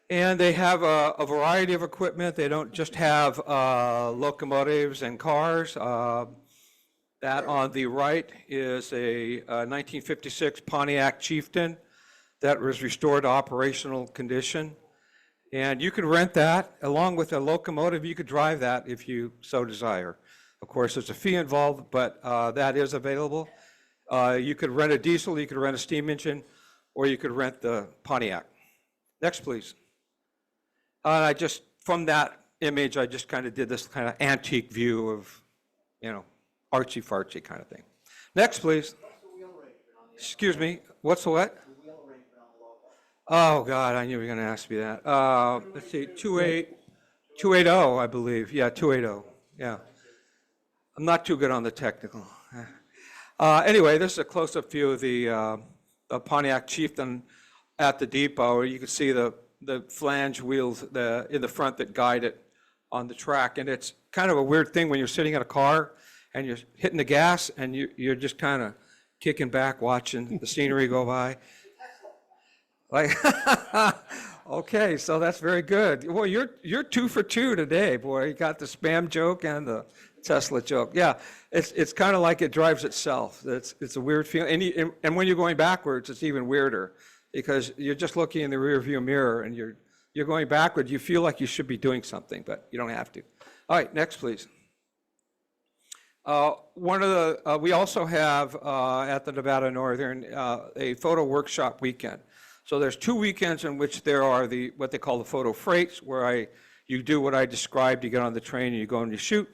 And they have a variety of equipment. They don't just have locomotives and cars. That on the right is a 1956 Pontiac Chieftain that was restored to operational condition. And you could rent that along with a locomotive. You could drive that if you so desire. Of course, there's a fee involved, but that is available. You could rent a diesel, you could rent a steam engine, or you could rent the Pontiac. Next, please. From that image, I just kind of did this kind of antique view of, artsy-fartsy kind of thing. Next, please. Excuse me, what's the what? Oh, God, I knew you were going to ask me that. Let's see, 280, I believe. Yeah, 280, yeah. I'm not too good on the technical. Anyway, this is a close-up view of the Pontiac Chieftain at the depot. You can see the flange wheels in the front that guide it on the track. And it's kind of a weird thing when you're sitting in a car and you're hitting the gas and you're just kind of kicking back, watching the scenery go by. Like, okay, so that's very good. Well, you're 2 for 2 today, boy. You got the spam joke and the Tesla joke. Yeah, it's kind of like it drives itself. It's a weird feeling. And when you're going backwards, it's even weirder because you're just looking in the rear view mirror and you're going backwards. You feel like you should be doing something, but you don't have to. All right, next, please. We also have at the Nevada Northern a photo workshop weekend. So there's 2 weekends in which there are what they call the photo freights, where you do what I described. You get on the train and you go and you shoot,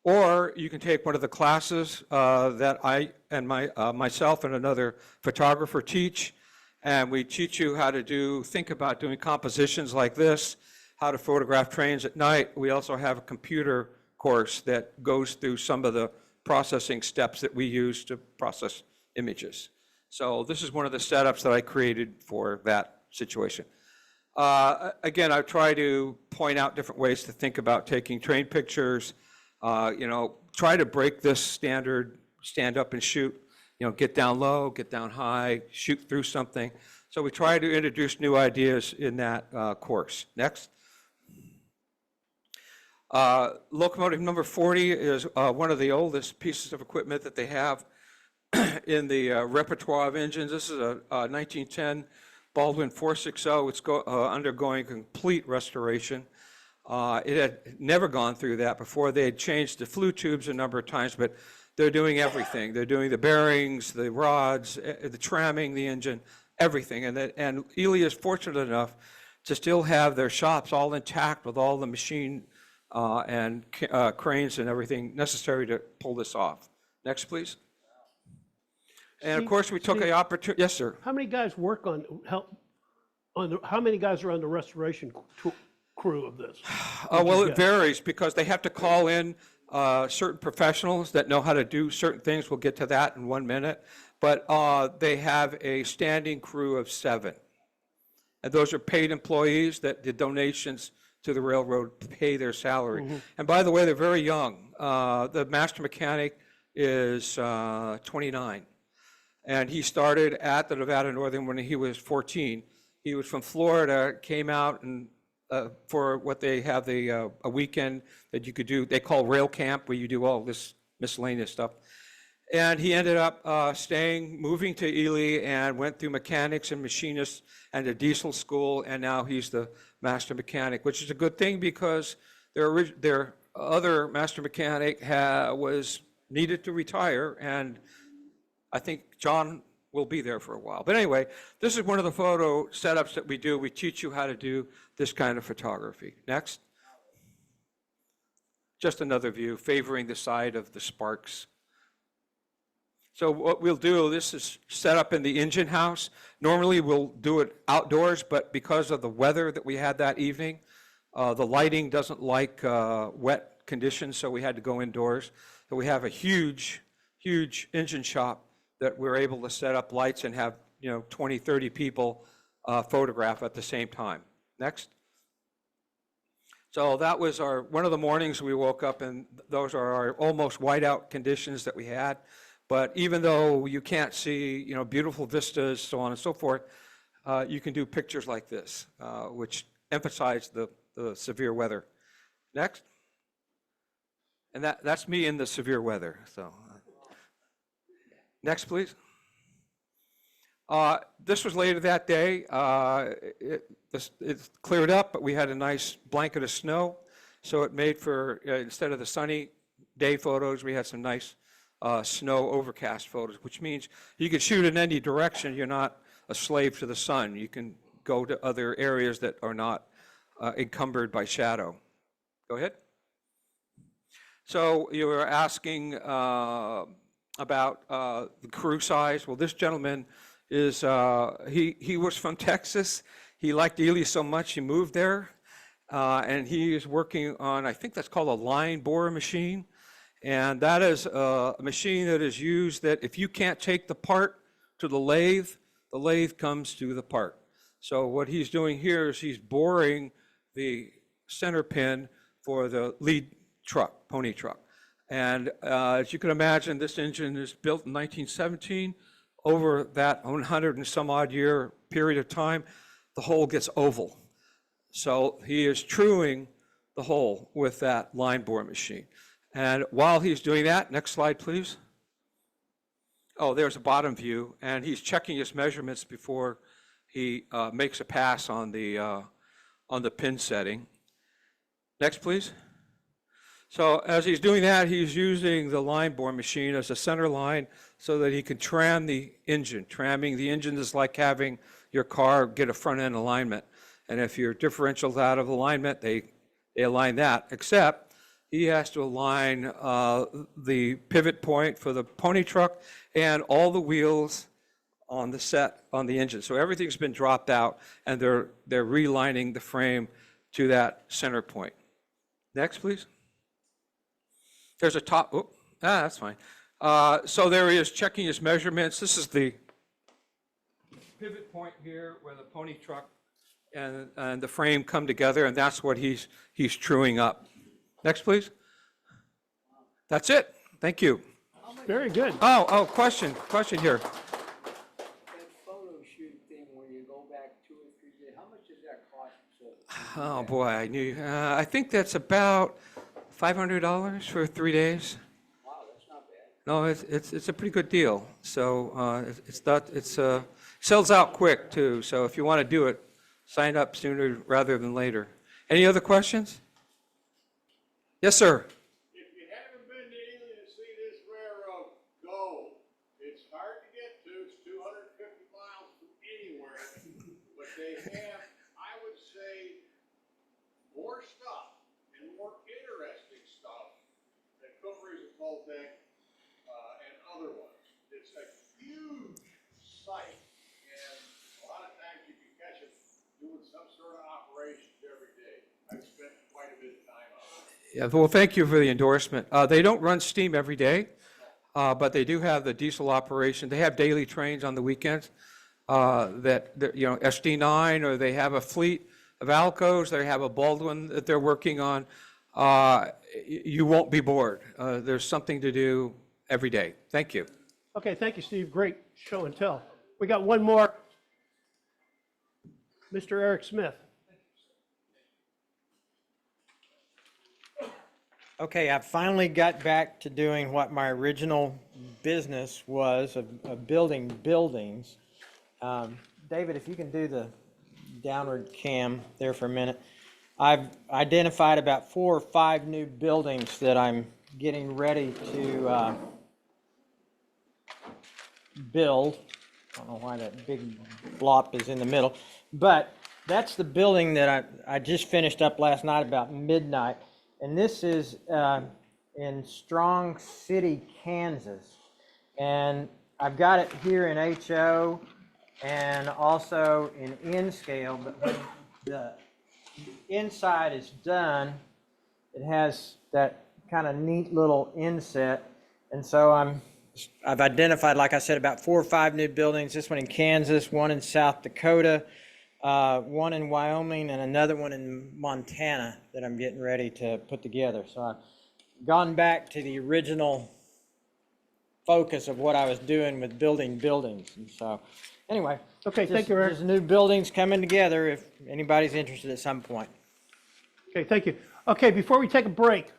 or you can take one of the classes that I and myself and another photographer teach, and we teach you how to think about doing compositions like this, how to photograph trains at night. We also have a computer course that goes through some of the processing steps that we use to process images. So this is one of the setups that I created for that situation. Again, I try to point out different ways to think about taking train pictures. Try to break this standard stand up and shoot. Get down low, get down high, shoot through something. So we try to introduce new ideas in that course. Next. Locomotive number 40 is one of the oldest pieces of equipment that they have in the repertoire of engines. This is a 1910 Baldwin 460. It's undergoing complete restoration. It had never gone through that before. They had changed the flue tubes a number of times, but they're doing everything. They're doing the bearings, the rods, the tramming, the engine, everything. And Ely is fortunate enough to still have their shops all intact with all the machine and cranes and everything necessary to pull this off. Next, please. And of course, we took an opportunity. Yes, sir. How many guys work how many guys are on the restoration crew of this? Well, it varies because they have to call in certain professionals that know how to do certain things. We'll get to that in 1 minute. But they have a standing crew of 7. And those are paid employees that the donations to the railroad pay their salary. Mm-hmm. And by the way, they're very young. The master mechanic is 29. And he started at the Nevada Northern when he was 14. He was from Florida, came out and for what they have a weekend that you could do, they call rail camp, where you do all this miscellaneous stuff. And he ended up moving to Ely and went through mechanics and machinists and a diesel school, and now he's the master mechanic, which is a good thing because their other master mechanic was needed to retire, and I think John will be there for a while. But anyway, this is one of the photo setups that we do. We teach you how to do this kind of photography. Next. Just another view favoring the side of the sparks. So what we'll do, this is set up in the engine house. Normally we'll do it outdoors, but because of the weather that we had that evening, the lighting doesn't like wet conditions, so we had to go indoors. So we have a huge, huge engine shop that we're able to set up lights and have 20, 30 people photograph at the same time. Next. So that was one of the mornings we woke up, and those are our almost whiteout conditions that we had. But even though you can't see, beautiful vistas, so on and so forth, you can do pictures like this, which emphasize the severe weather. Next. And that's me in the severe weather. So next, please. This was later that day. It cleared up, but we had a nice blanket of snow. So it made for, instead of the sunny day photos, we had some nice snow overcast photos, which means you can shoot in any direction. You're not a slave to the sun. You can go to other areas that are not encumbered by shadow. Go ahead. So you were asking about the crew size. Well, this gentleman is, he was from Texas. He liked Ely so much he moved there. And he is working on, I think that's called a line borer machine. And that is a machine that is used that if you can't take the part to the lathe comes to the part. So what he's doing here is he's boring the center pin for the lead truck, pony truck. And as you can imagine, this engine is built in 1917. Over that 100 and some odd year period of time, the hole gets oval. So he is truing the hole with that line bore machine. And while he's doing that, next slide, please. Oh, there's a bottom view, and he's checking his measurements before he makes a pass on the pin setting. Next, please. So as he's doing that, he's using the line bore machine as a center line so that he can tram the engine. Tramming the engine is like having your car get a front end alignment. And if your differential's out of alignment, they align that, except he has to align the pivot point for the pony truck and all the wheels on the set on the engine. So everything's been dropped out, and they're relining the frame to that center point. Next, please. There's a top, that's fine. So there he is checking his measurements. This is the pivot point here where the pony truck and the frame come together, and that's what he's truing up. Next, please. That's it. Thank you. Very good. Oh, question here. That photo shoot thing where you go back 2 or 3 days, how much does that cost? Oh, boy, I knew, I think that's about $500 for 3 days. Wow, that's not bad. No, it's a pretty good deal. So sells out quick too. So if you want to do it, sign up sooner rather than later. Any other questions? Yes, sir. If you haven't been to Ely to see this railroad, go. It's hard to get to, it's 250 miles from anywhere, but they have, I would say, more stuff and more interesting stuff than Cooper's and Voltec and other ones. It's a huge site, and a lot of times you can catch it doing some sort of operations every day. I've spent quite a bit of time on it. Yeah, well, thank you for the endorsement. They don't run steam every day, but they do have the diesel operation. They have daily trains on the weekends that, SD9, or they have a fleet of Alcos, they have a Baldwin that they're working on. You won't be bored. There's something to do every day. Thank you. Okay, thank you, Steve. Great show and tell. We got one more. Mr. Eric Smith. Okay, I finally got back to doing what my original business was of building buildings. David, if you can do the downward cam there for a minute. I've identified about 4 or 5 new buildings that I'm getting ready to build. I don't know why that big blop is in the middle, but that's the building that I just finished up last night about midnight. And this is in Strong City, Kansas. And I've got it here in HO and also in N-scale, but when the inside is done, it has that kind of neat little inset. And so I've identified, like I said, about 4 or 5 new buildings. This one in Kansas, one in South Dakota, one in Wyoming, and another one in Montana that I'm getting ready to put together. So I've gone back to the original focus of what I was doing with building buildings. And so anyway, Okay, thank you, Eric. there's new buildings coming together if anybody's interested at some point. Okay, thank you. Okay, before we take a break,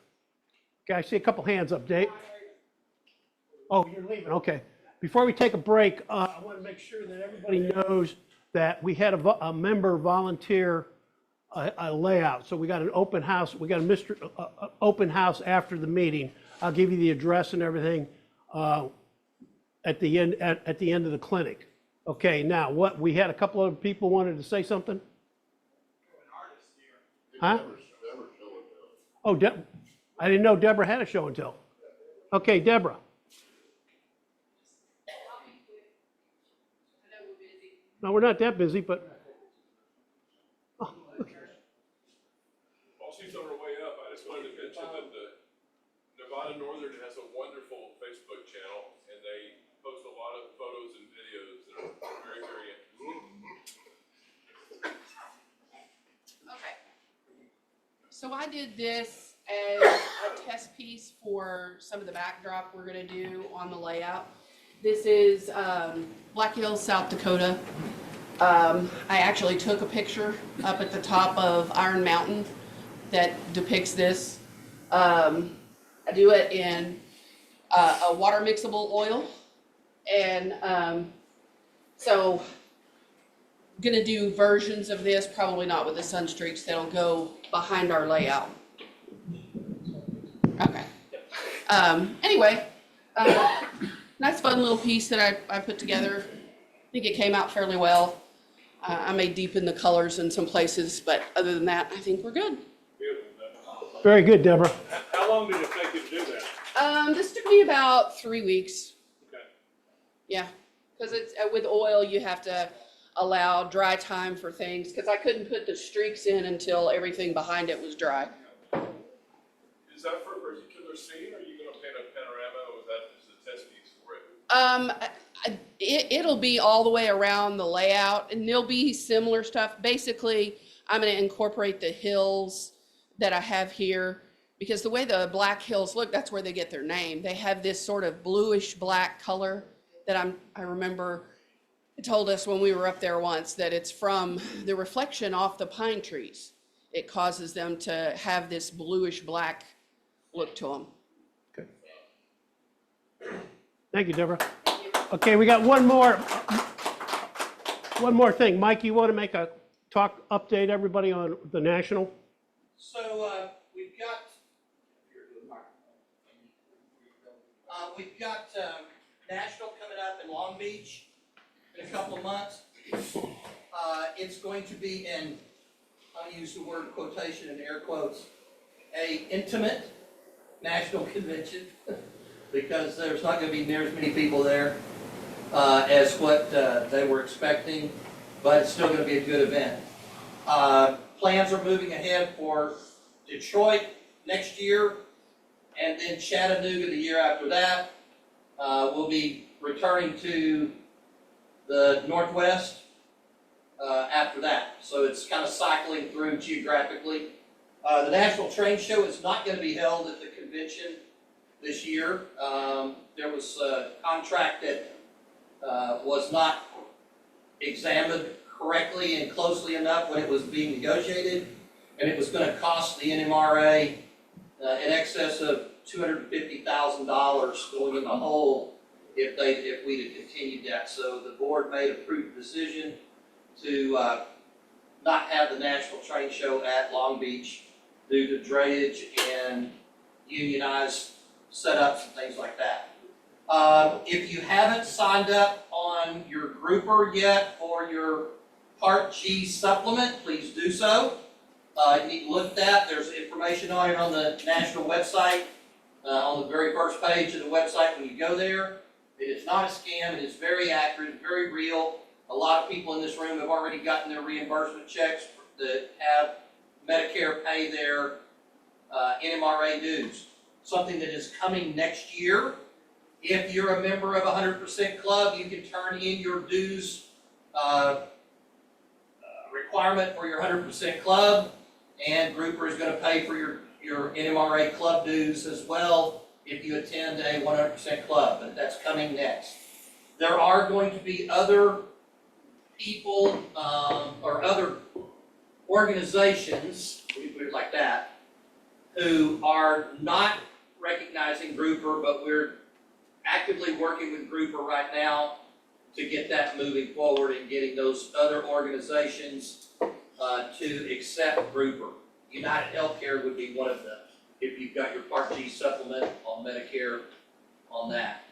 okay, I see a couple hands up, Dave. Oh, you're leaving, okay. Before we take a break, I want to make sure that everybody knows that we had a member volunteer a layout. So we got an open house, we got a open house after the meeting. I'll give you the address and everything at the end of the clinic. Okay, now what, we had a couple other people wanted to say something? Huh? Oh, I didn't know Deborah had a show and tell. Okay, Deborah. No, we're not that busy, but. Oh, okay. While she's on her way up, I just wanted to mention that the Nevada Northern has a wonderful Facebook channel, and they post a lot of photos and videos that are very, very interesting. Okay. So I did this as a test piece for some of the backdrop we're gonna do on the layout. This is Black Hills, South Dakota. I actually took a picture up at the top of Iron Mountain that depicts this. I do it in a water mixable oil. And so gonna do versions of this, probably not with the sun streaks, that'll go behind our layout. Okay. Anyway, nice fun little piece that I put together. I think it came out fairly well. I may deepen the colors in some places, but other than that, I think we're good. Very good, Deborah. How long did it take you to do that? This took me about 3 weeks. Okay. Yeah, because it's with oil, you have to allow dry time for things, because I couldn't put the streaks in until everything behind it was dry. Is that for a particular scene, or are you gonna paint a panorama, or is that just a test piece for it? It'll be all the way around the layout, and there'll be similar stuff. Basically, I'm gonna incorporate the hills that I have here, because the way the black hills look, that's where they get their name. They have this sort of bluish black color that I remember it told us when we were up there once that it's from the reflection off the pine trees. It causes them to have this bluish black look to them. Thank you, Deborah. Okay, we got one more thing. Mike, you want to make a update everybody on the national? So we've got National coming up in Long Beach in a couple of months. It's going to be an, I'll use the word quotation in air quotes, a intimate national convention because there's not going to be near as many people there as what they were expecting, but it's still going to be a good event. Plans are moving ahead for Detroit next year, and then Chattanooga the year after that. We'll be returning to the Northwest after that. So it's kind of cycling through geographically. The National Train Show is not going to be held at the convention this year. There was a contract that was not examined correctly and closely enough when it was being negotiated, and it was going to cost the NMRA in excess of $250,000 going in the hole if we'd have continued that. So the board made a prudent decision to not have the National Train Show at Long Beach due to drainage and unionized setups and things like that. If you haven't signed up on your grouper yet for your Part G supplement, please do so. You need to look at that. There's information on it on the national website, on the very first page of the website when you go there. It is not a scam. It is very accurate, very real. A lot of people in this room have already gotten their reimbursement checks that have Medicare pay their NMRA dues. Something that is coming next year. If you're a member of 100% Club, you can turn in your dues requirement for your 100% Club, and Grouper is going to pay for your NMRA Club dues as well if you attend a 100% Club, but that's coming next. There are going to be other people or other organizations, we put it like that, who are not recognizing Grouper, but we're actively working with Grouper right now to get that moving forward and getting those other organizations to accept Grouper. United Healthcare would be one of them, if you've got your Part G supplement on Medicare on that.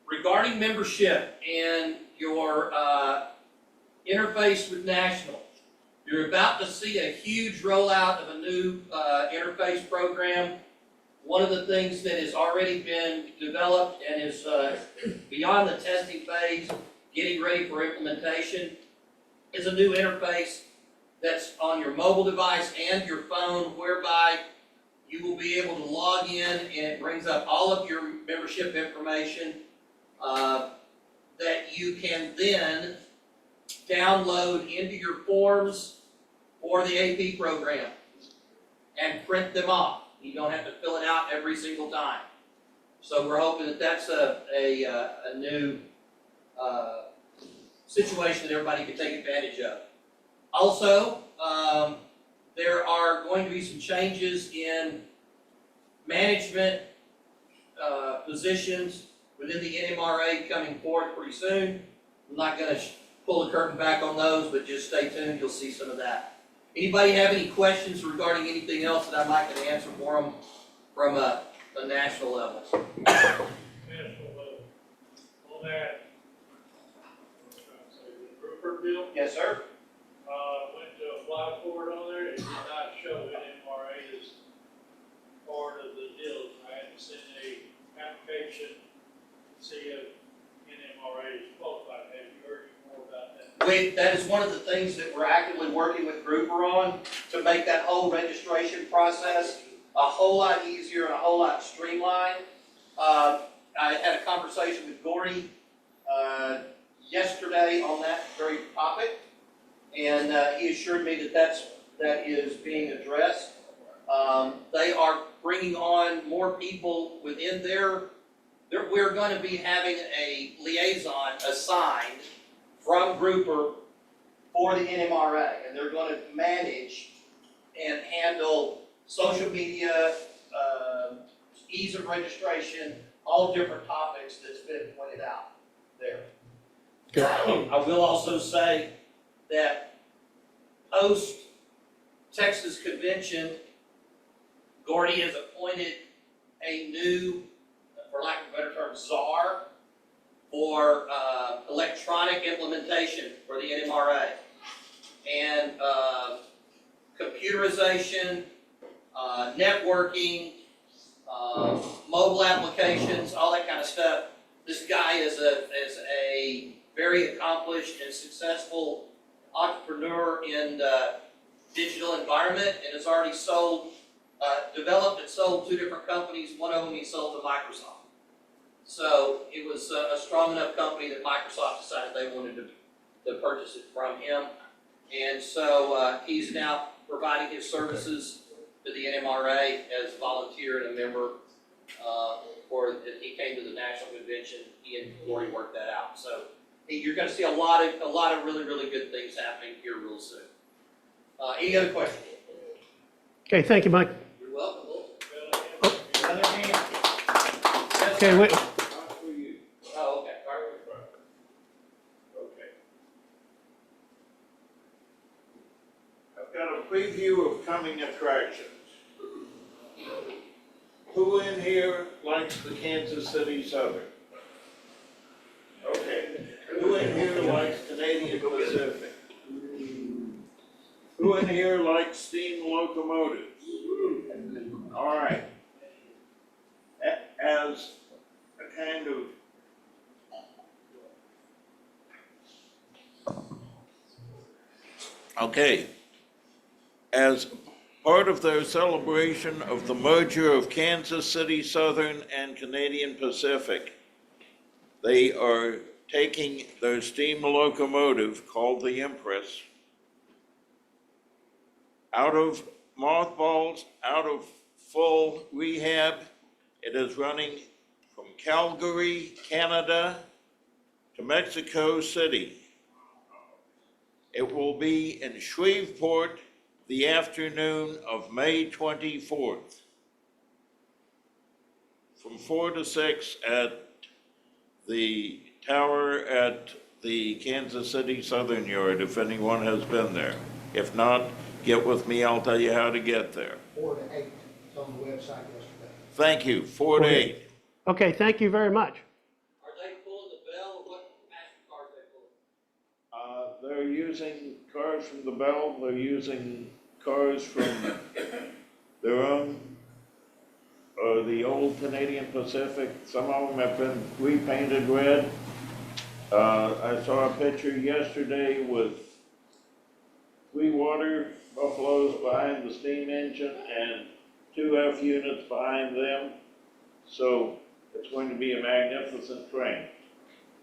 Regarding membership and your interface with National, you're about to see a huge rollout of a new interface program. One of the things that has already been developed and is beyond the testing phase, getting ready for implementation, is a new interface that's on your mobile device and your phone, whereby you will be able to log in and it brings up all of your membership information that you can then download into your forms for the AP program and print them off. You don't have to fill it out every single time. So we're hoping that that's a new situation that everybody can take advantage of. Also, there are going to be some changes in management positions within the NMRA coming forward pretty soon. I'm not going to pull the curtain back on those, but just stay tuned. You'll see some of that. Anybody have any questions regarding anything else that I might can answer for them from a national level? National level. On that, Rupert bill, Yes, sir. went to apply for it on there, it did not show NMRA as part of the deal. I had to send a application to see if NMRA is qualified. Have you heard any more about that? That is one of the things that we're actively working with Grouper on to make that whole registration process a whole lot easier and a whole lot streamlined. I had a conversation with Gordy yesterday on that very topic, and he assured me that that is being addressed. They are bringing on more people within we're going to be having a liaison assigned from Grouper for the NMRA, and they're going to manage and handle social media, ease of registration, all different topics that's been pointed out there. I will also say that post Texas convention, Gordy has appointed a new, for lack of a better term, czar for electronic implementation for the NMRA. And computerization, networking, mobile applications, all that kind of stuff. This guy is a very accomplished and successful entrepreneur in the digital environment, and has already developed and sold 2 different companies. One of them he sold to Microsoft. So it was a strong enough company that Microsoft decided they wanted to purchase it from him. And so he's now providing his services to the NMRA as a volunteer and a member. He came to the national convention. He and Corey worked that out. So you're going to see a lot of really, really good things happening here real soon. Any other questions? Okay, thank you, Mike. You're welcome. Another hand. Yes, Okay, sir. wait. Not for you. Oh, okay. All right. Okay. I've got a preview of coming attractions. Who in here likes the Kansas City Southern? Okay. Who in here likes Canadian Pacific? Who in here likes steam locomotives? All right. As a kind of okay, as part of their celebration of the merger of Kansas City Southern and Canadian Pacific, they are taking their steam locomotive called the Empress out of mothballs, out of full rehab. It is running from Calgary, Canada to Mexico City. It will be in Shreveport the afternoon of May 24th, from 4 to 6 at the tower at the Kansas City Southern Yard, if anyone has been there. If not, get with me, I'll tell you how to get there. 4 to 8, it's on the website yesterday. Thank you, 4 to 8. Okay, thank you very much. Are they pulling the bell? What MasterCard are they pulling? They're using cars from the Bell, they're using cars from their own, the old Canadian Pacific. Some of them have been repainted red. I saw a picture yesterday with 3 water buffaloes behind the steam engine and 2 F units behind them. So it's going to be a magnificent train.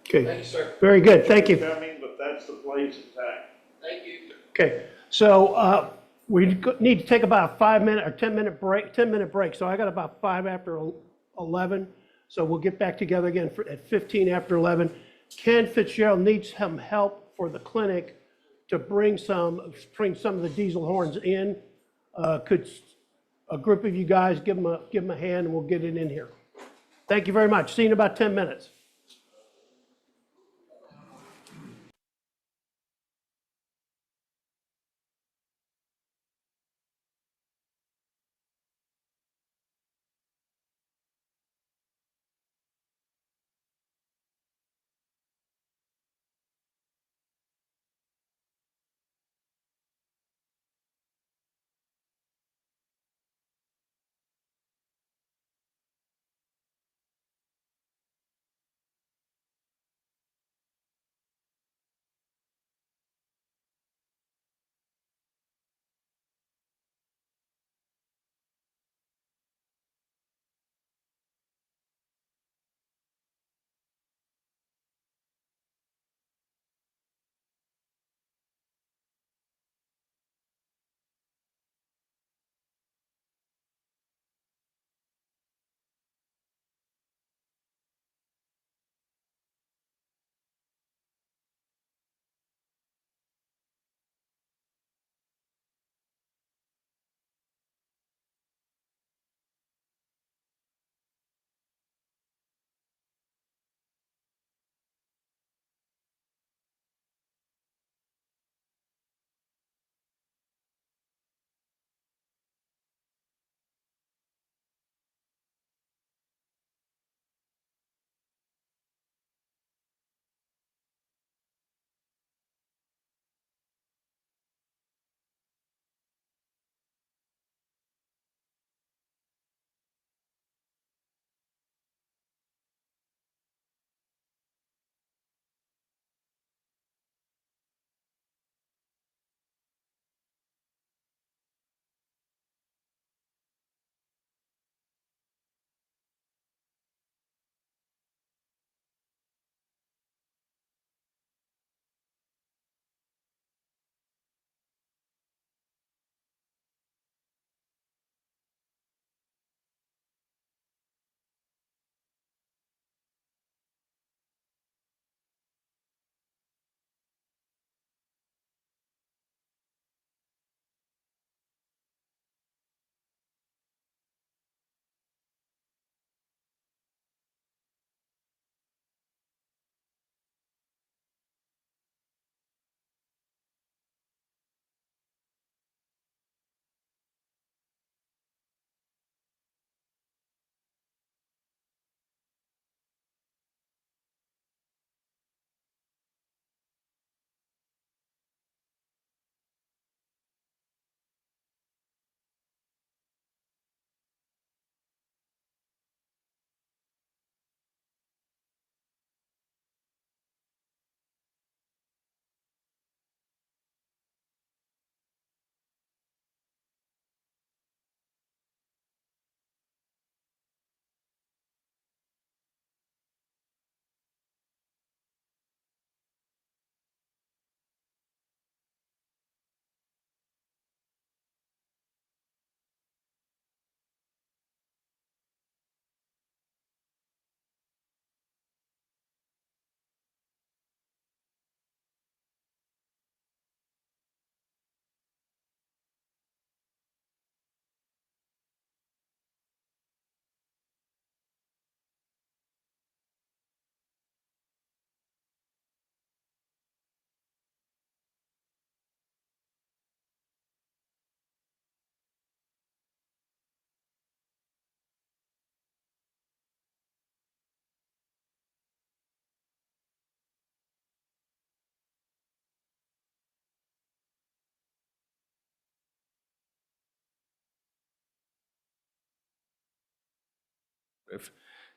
Okay. Thank you, sir. Very good, thank you. Coming, but that's the place in time. Thank you. Okay, so we need to take about a 5-minute or 10-minute break, 10-minute break. So I got about 5 after 11. So we'll get back together again at 15 after 11. Ken Fitzgerald needs some help for the clinic to bring some of the diesel horns in. Could a group of you guys, give them a hand and we'll get it in here. Thank you very much. See you in about 10 minutes.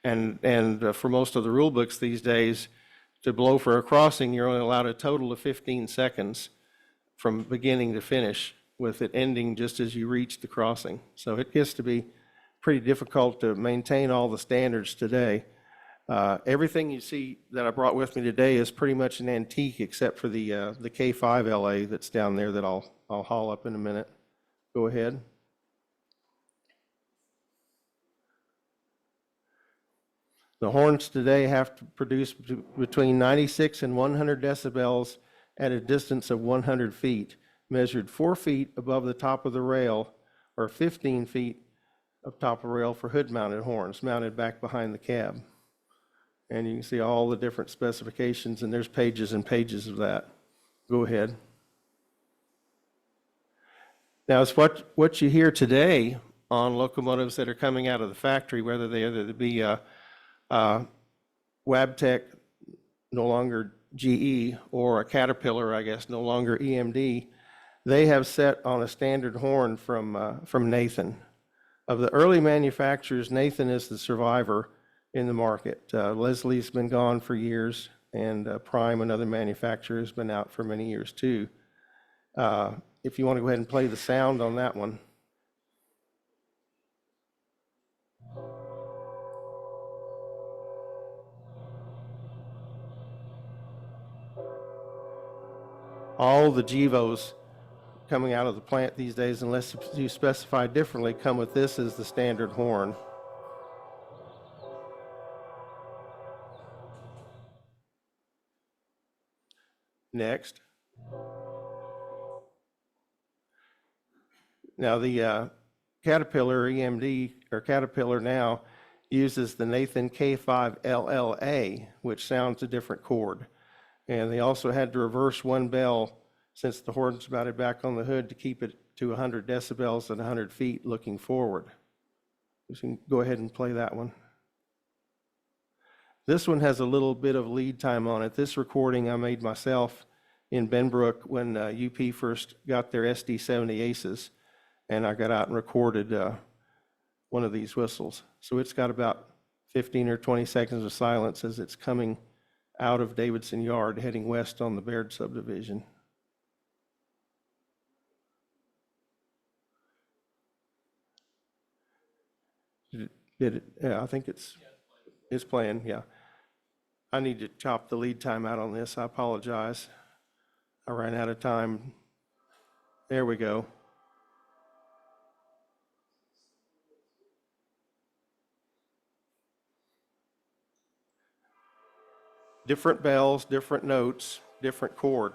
And for most of the rule books these days, to blow for a crossing, you're only allowed a total of 15 seconds from beginning to finish, with it ending just as you reach the crossing. So it gets to be pretty difficult to maintain all the standards today. Everything you see that I brought with me today is pretty much an antique, except for the K5 LA that's down there that I'll haul up in a minute. Go ahead. The horns today have to produce between 96 and 100 decibels at a distance of 100 feet, measured 4 feet above the top of the rail, or 15 feet of top of rail for hood-mounted horns mounted back behind the cab. And you can see all the different specifications, and there's pages and pages of that. Go ahead. Now, it's what you hear today on locomotives that are coming out of the factory, whether they be Wabtec, no longer GE, or a Caterpillar, I guess, no longer EMD. They have set on a standard horn from Nathan. Of the early manufacturers, Nathan is the survivor in the market. Leslie's been gone for years, and Prime, another manufacturer, has been out for many years too. If you want to go ahead and play the sound on that one. All the Gevos coming out of the plant these days, unless you specify differently, come with this as the standard horn. Next. Now the Caterpillar EMD, or Caterpillar now, uses the Nathan K5 LLA, which sounds a different chord. And they also had to reverse one bell since the horn's mounted back on the hood to keep it to 100 decibels at 100 feet looking forward. You can go ahead and play that one. This one has a little bit of lead time on it. This recording I made myself in Benbrook when UP first got their SD70 Aces, and I got out and recorded one of these whistles. So it's got about 15 or 20 seconds of silence as it's coming out of Davidson Yard heading west on the Baird subdivision. Did it? Yeah, I think it's playing, yeah. I need to chop the lead time out on this. I apologize. I ran out of time. There we go. Different bells, different notes, different chord.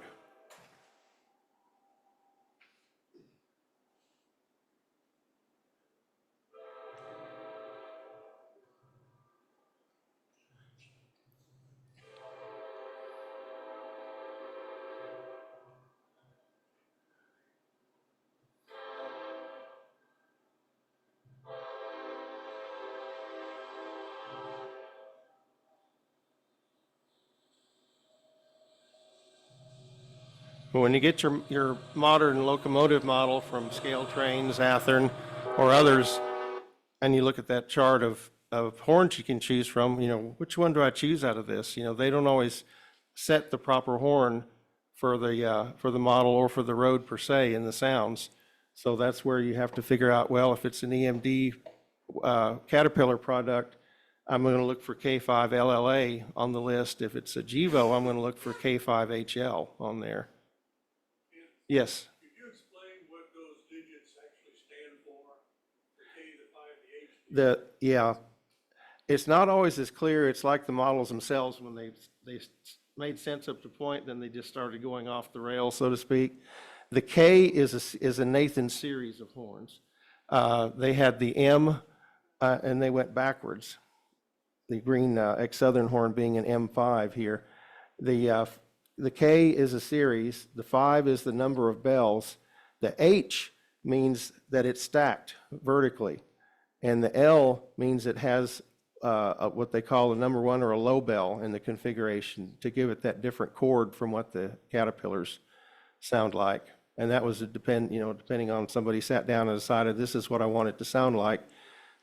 But when you get your modern locomotive model from Scale Trains, Athearn, or others, and you look at that chart of horns you can choose from, which one do I choose out of this? They don't always set the proper horn for the model or for the road per se in the sounds. So that's where you have to figure out, well, if it's an EMD Caterpillar product, I'm going to look for K5 LLA on the list. If it's a Gevo, I'm going to look for K5 HL on there. Yes. Could you explain what those digits actually stand for? The K, the 5, the H? Yeah, it's not always as clear. It's like the models themselves, when they made sense up to a point, then they just started going off the rails, so to speak. The K is a Nathan series of horns. They had the M, and they went backwards. The green ex-Southern horn being an M5 here. The K is a series, the 5 is the number of bells, the H means that it's stacked vertically, and the L means it has what they call a number 1 or a low bell in the configuration to give it that different chord from what the Caterpillars sound like. And that was depending on somebody sat down and decided this is what I want it to sound like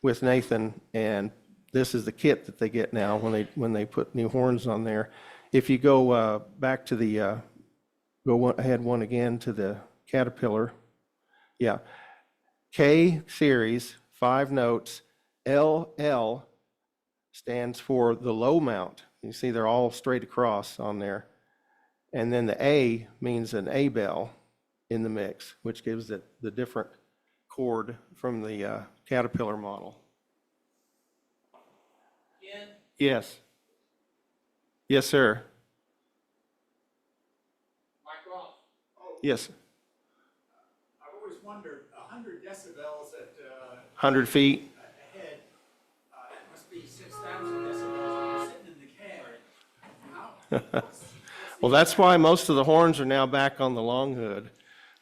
with Nathan, and this is the kit that they get now when they put new horns on there. If you go back to the, ahead one again to the Caterpillar, yeah. K series, 5 notes, LL stands for the low mount. You see they're all straight across on there. And then the A means an A bell in the mix, which gives it the different chord from the Caterpillar model. Ken? Yes. Yes, sir. Mike Ross. Oh, Yes. I've always wondered, 100 decibels at 100 feet. Well, that's why most of the horns are now back on the long hood.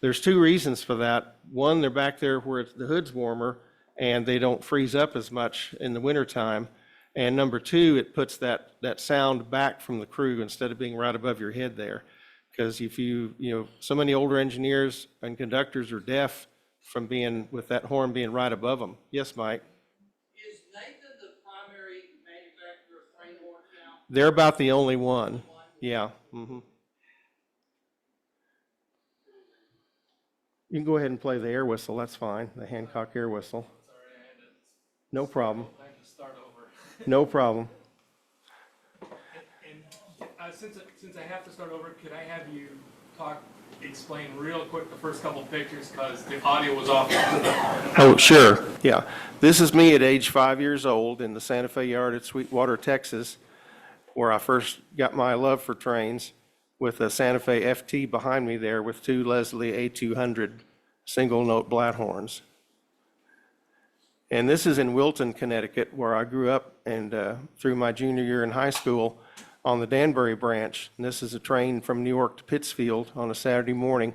There's two reasons for that. One, they're back there where the hood's warmer and they don't freeze up as much in the wintertime. And number two, it puts that sound back from the crew instead of being right above your head there. Because if so many older engineers and conductors are deaf from being, with that horn being right above them. Yes, Mike? Is Nathan the primary manufacturer of train horns now? They're about the only one. Yeah. Mm-hmm. You can go ahead and play the air whistle. That's fine. The Hancock air whistle. No problem. No problem. Since I have to start over, could I have you explain real quick the first couple pictures, because the audio was off. Oh, sure. Yeah. This is me at age 5 years old in the Santa Fe yard at Sweetwater, Texas, where I first got my love for trains, with a Santa Fe FT behind me there with two Leslie A200 single note blat horns. And this is in Wilton, Connecticut, where I grew up and through my junior year in high school on the Danbury branch. And this is a train from New York to Pittsfield on a Saturday morning.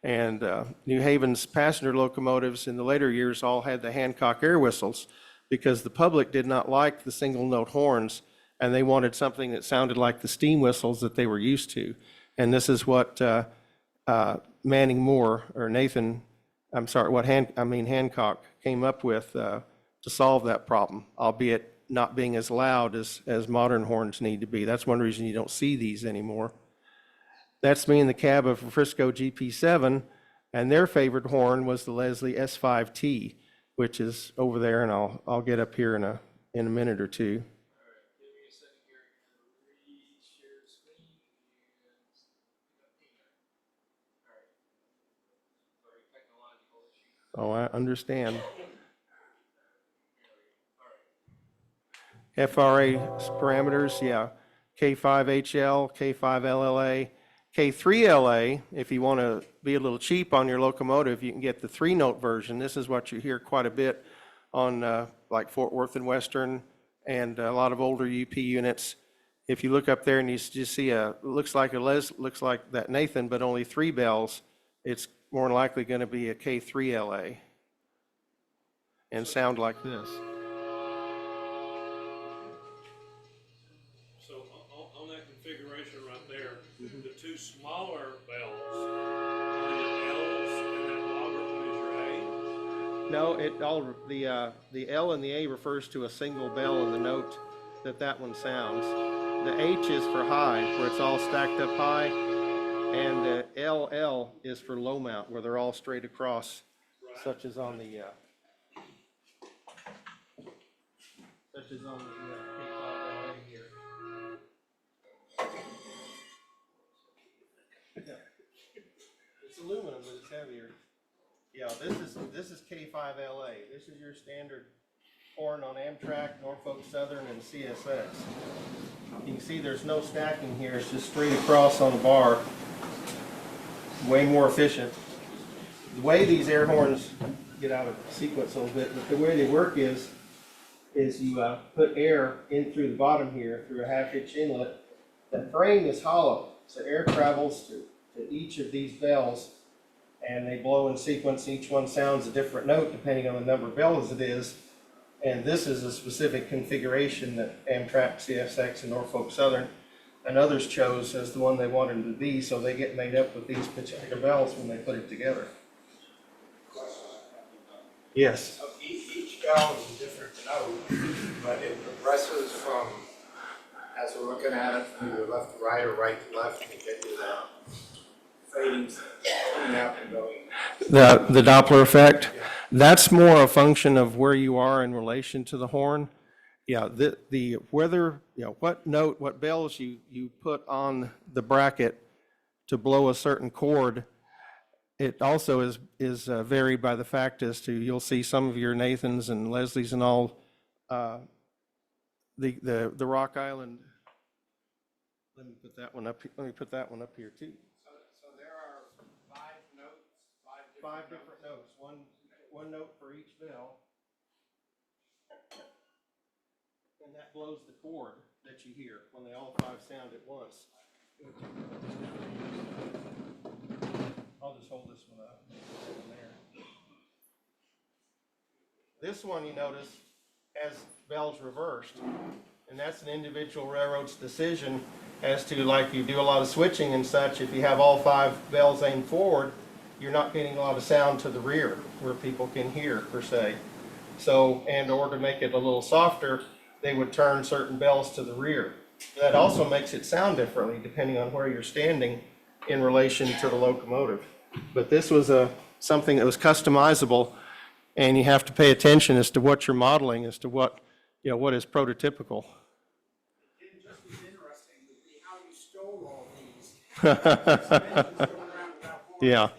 And New Haven's passenger locomotives in the later years all had the Hancock air whistles because the public did not like the single note horns, and they wanted something that sounded like the steam whistles that they were used to. And this is what Manning Moore, or Nathan, Hancock came up with to solve that problem, albeit not being as loud as modern horns need to be. That's one reason you don't see these anymore. That's me in the cab of a Frisco GP7, and their favorite horn was the Leslie S5T, which is over there, and I'll get up here in a minute or two. Oh, I understand. FRA parameters, yeah. K5HL, K5LLA, K3LA. If you want to be a little cheap on your locomotive, you can get the 3-note version. This is what you hear quite a bit on like Fort Worth and Western and a lot of older UP units. If you look up there and you just see looks like that Nathan, but only 3 bells, it's more than likely going to be a K3LA and sound like this. So on that configuration right there, the two smaller bells are your L's and that longer one is your A? No, the L and the A refers to a single bell in the note that one sounds. The H is for high, where it's all stacked up high, and the LL is for low mount, where they're all straight across, such as on the K5LA here. It's aluminum, but it's heavier. Yeah, this is K5LA. This is your standard horn on Amtrak, Norfolk Southern, and CSX. You can see there's no stacking here. It's just straight across on a bar. Way more efficient. The way these air horns get out of sequence a little bit, but the way they work is you put air in through the bottom here through a 1/2-inch inlet. The frame is hollow, so air travels to each of these bells, and they blow in sequence. Each one sounds a different note depending on the number of bells it is. And this is a specific configuration that Amtrak, CSX, and Norfolk Southern and others chose as the one they wanted to be, so they get made up with these particular bells when they put it together. Yes. So each bell is a different note, but it progresses from, as we're looking at it, from either left to right or right to left, to get you the fading, coming out and going. The Doppler effect, that's more a function of where you are in relation to the horn. Yeah, whether, what bells you put on the bracket to blow a certain chord, it also is varied by the fact as to, you'll see some of your Nathans and Leslies and all, the Rock Island. Let me put that one up here too. So there are 5 notes, 5 different notes, one note for each bell. And that blows the chord. that you hear when they all 5 sound at once. I'll just hold this one up. There. This one, you notice, has bells reversed, and that's an individual railroad's decision as to, like, you do a lot of switching and such. If you have all 5 bells aimed forward, you're not getting a lot of sound to the rear where people can hear, per se. So, and or to make it a little softer, they would turn certain bells to the rear. That also makes it sound differently depending on where you're standing in relation to the locomotive. But this was something that was customizable, and you have to pay attention as to what you're modeling, as to what, you know, what is prototypical. It just was interesting to see how you stole all these. Yeah.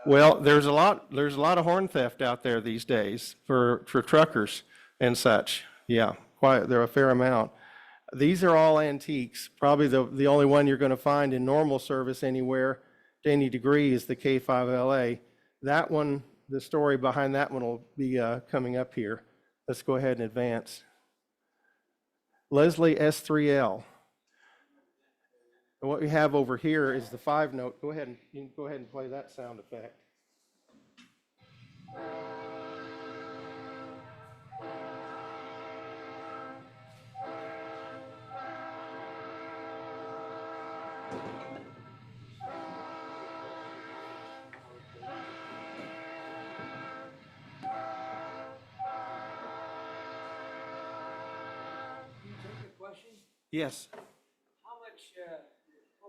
Well, there's a lot of horn theft out there these days for truckers and such. Yeah, there are a fair amount. These are all antiques. Probably the only one you're going to find in normal service anywhere to any degree is the K5LA. That one, the story behind that one will be coming up here. Let's go ahead and advance. Leslie S3L. And what we have over here is the 5-note. You can go ahead and play that sound effect. Question? Yes. How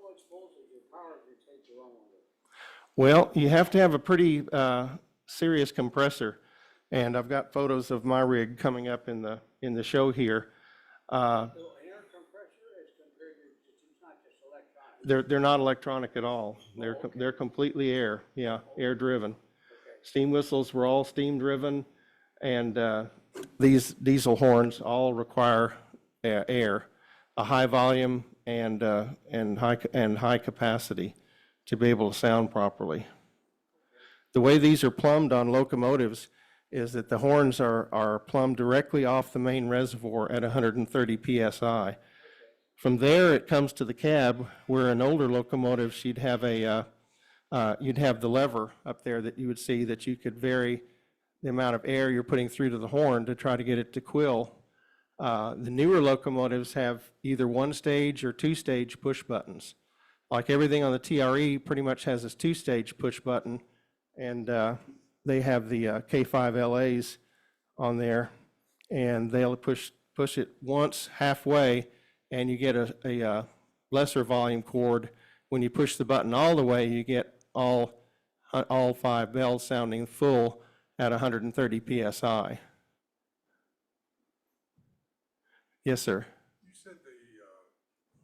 much voltage or power do you take to run one of those? Well, you have to have a pretty serious compressor, and I've got photos of my rig coming up in the show here. So an air compressor as compared to, it's not just electronic. They're not electronic at all. They're completely air. Yeah, air driven. Okay. Steam whistles were all steam driven, and these diesel horns all require air, a high volume and high capacity to be able to sound properly. The way these are plumbed on locomotives is that the horns are plumbed directly off the main reservoir at 130 psi. From there, it comes to the cab, where in older locomotives you'd have you'd have the lever up there that you would see that you could vary the amount of air you're putting through to the horn to try to get it to quill. The newer locomotives have either 1-stage or 2-stage push buttons. Like everything on the TRE pretty much has this 2-stage push button, and they have the K5LAs on there, and they'll push it once halfway, and you get a lesser volume chord. When you push the button all the way, you get all 5 bells sounding full at 130 psi. Yes, sir. You said the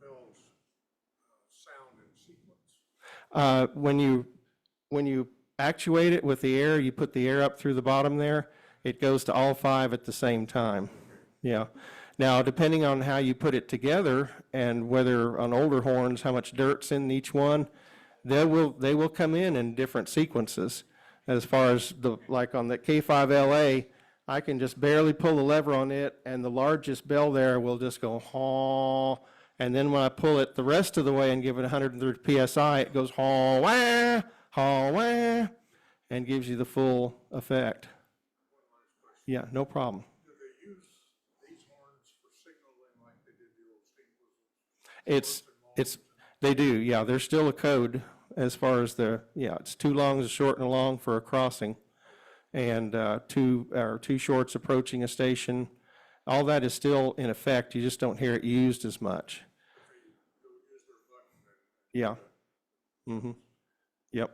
bells sound in sequence. When you actuate it with the air, you put the air up through the bottom there, it goes to all 5 at the same time. Yeah. Now, depending on how you put it together and whether on older horns, how much dirt's in each one, they will come in different sequences. As far as like on the K5LA, I can just barely pull the lever on it, and the largest bell there will just go haw, and then when I pull it the rest of the way and give it 130 psi, it goes haw wah, and gives you the full effect. Yeah, no problem. Do they use these horns for signaling like they did the old steam whistles? They do, yeah. There's still a code as far as it's 2 longs, a short, and a long for a crossing, and 2 shorts approaching a station. All that is still in effect. You just don't hear it used as much. Yeah. Mm-hmm. Yep.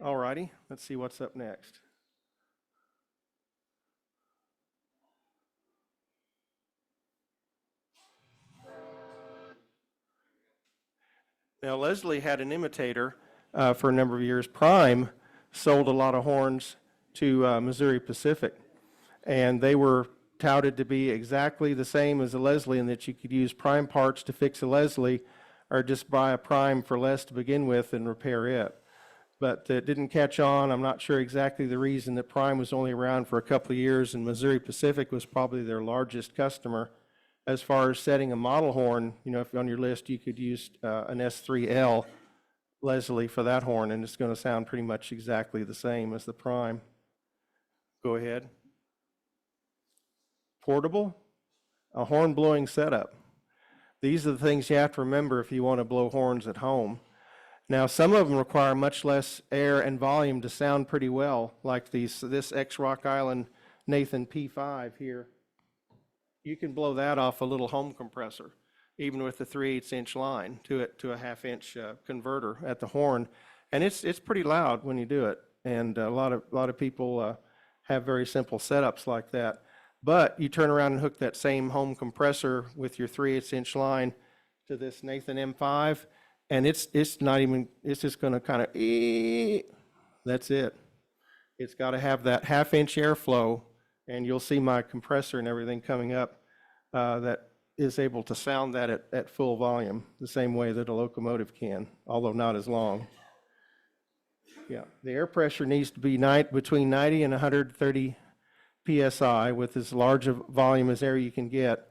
All righty. Let's see what's up next. Now, Leslie had an imitator for a number of years. Prime sold a lot of horns to Missouri Pacific, and they were touted to be exactly the same as a Leslie in that you could use Prime parts to fix a Leslie or just buy a Prime for less to begin with and repair it. but it didn't catch on. I'm not sure exactly the reason. That Prime was only around for a couple of years, and Missouri Pacific was probably their largest customer. As far as setting a model horn, you know, if on your list, you could use an S3L Leslie for that horn, and it's going to sound pretty much exactly the same as the Prime. Go ahead. Portable, a horn blowing setup. These are the things you have to remember if you want to blow horns at home. Now, some of them require much less air and volume to sound pretty well, like this X-Rock Island Nathan P5 here. You can blow that off a little home compressor, even with the 3/8-inch line to a 1/2-inch converter at the horn, and it's pretty loud when you do it. And a lot of people have very simple setups like that. But you turn around and hook that same home compressor with your 3/8-inch line to this Nathan M5, and it's just going to kind of, that's it. It's got to have that 1/2-inch airflow, and you'll see my compressor and everything coming up that is able to sound that at full volume, the same way that a locomotive can, although not as long. Yeah, the air pressure needs to be between 90 and 130 PSI with as large a volume as air you can get.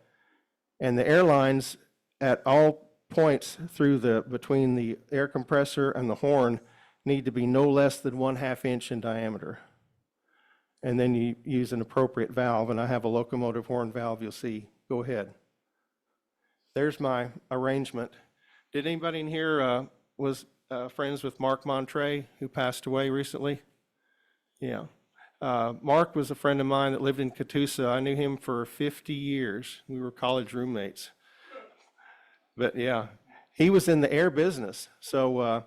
And the air lines at all points between the air compressor and the horn need to be no less than 1/2 inch in diameter. And then you use an appropriate valve, and I have a locomotive horn valve you'll see. Go ahead. There's my arrangement. Did anybody in here was friends with Mark Montre, who passed away recently? Yeah. Mark was a friend of mine that lived in Catoosa. I knew him for 50 years. We were college roommates. But yeah, he was in the air business. So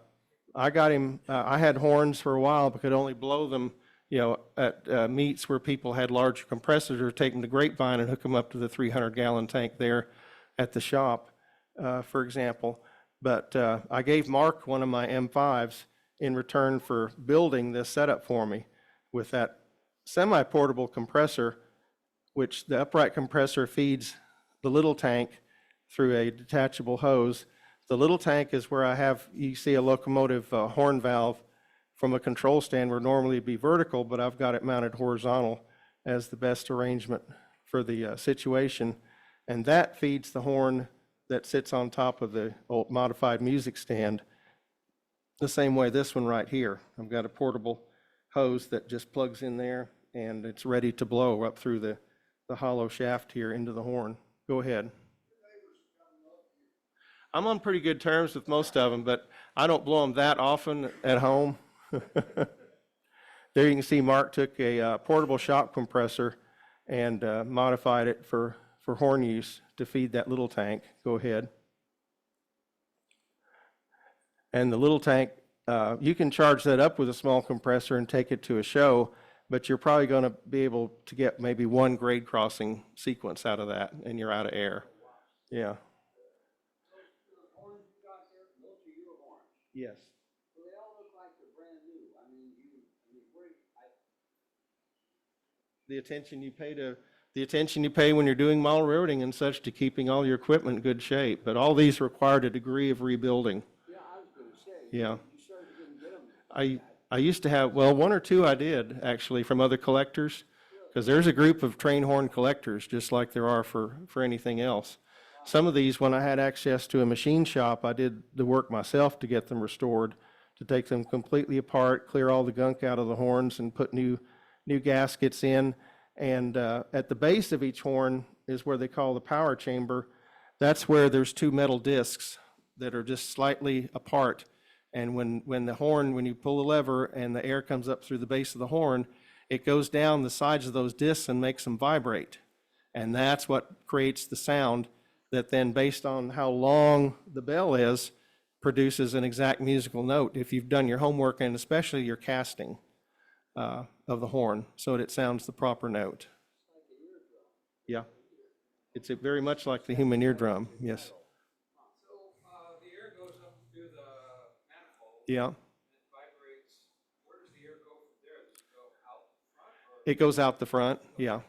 I got him, I had horns for a while, but could only blow them, you know, at meets where people had larger compressors, or take them to Grapevine and hook them up to the 300-gallon tank there at the shop, for example. But I gave Mark one of my M5s in return for building this setup for me with that semi-portable compressor, which the upright compressor feeds the little tank through a detachable hose. The little tank is where you see a locomotive horn valve from a control stand where normally it'd be vertical, but I've got it mounted horizontal as the best arrangement for the situation. And that feeds the horn that sits on top of the old modified music stand, the same way this one right here. I've got a portable hose that just plugs in there, and it's ready to blow up through the hollow shaft here into the horn. Go ahead. I'm on pretty good terms with most of them, but I don't blow them that often at home. There you can see Mark took a portable shop compressor and modified it for horn use to feed that little tank. Go ahead. And the little tank, you can charge that up with a small compressor and take it to a show, but you're probably going to be able to get maybe one grade crossing sequence out of that, and you're out of air. Yeah. Yes. So they all look like they're brand new. I mean, the attention you pay when you're doing model railroading and such to keeping all your equipment in good shape, but all these required a degree of rebuilding. Yeah, I was going to say. Yeah. You sure didn't get them? I used to have, well, one or two I did actually from other collectors, because there's a group of train horn collectors just like there are for anything else. Some of these, when I had access to a machine shop, I did the work myself to get them restored, to take them completely apart, clear all the gunk out of the horns, and put new gaskets in. And at the base of each horn is where they call the power chamber. That's where there's two metal discs that are just slightly apart. And when you pull the lever and the air comes up through the base of the horn, it goes down the sides of those discs and makes them vibrate. And that's what creates the sound that then, based on how long the bell is, produces an exact musical note if you've done your homework, and especially your casting of the horn, so that it sounds the proper note. Yeah. It's very much like the human eardrum, yes. So the air goes up through the manifold. Yeah. And it vibrates. Where does the air go from there? Does it go out front? It goes out the front, yeah,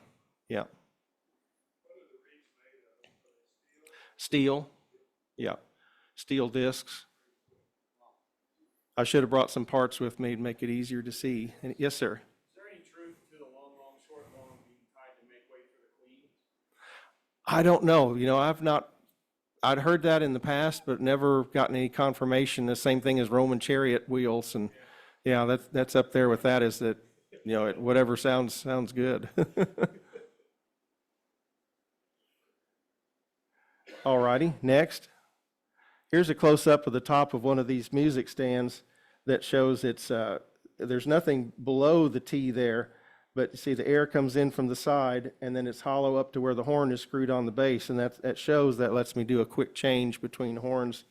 yeah. Steel, yeah, steel discs. I should have brought some parts with me to make it easier to see. Yes, sir. Is there any truth to the long, short, long being tied to make way for the queen? I don't know. I'd heard that in the past, but never gotten any confirmation. The same thing as Roman chariot wheels. And yeah, that's up there with that, is that, whatever sounds good. All righty, next. Here's a close-up of the top of one of these music stands that shows there's nothing below the T there, but you see the air comes in from the side, and then it's hollow up to where the horn is screwed on the base, and that lets me do a quick change between horns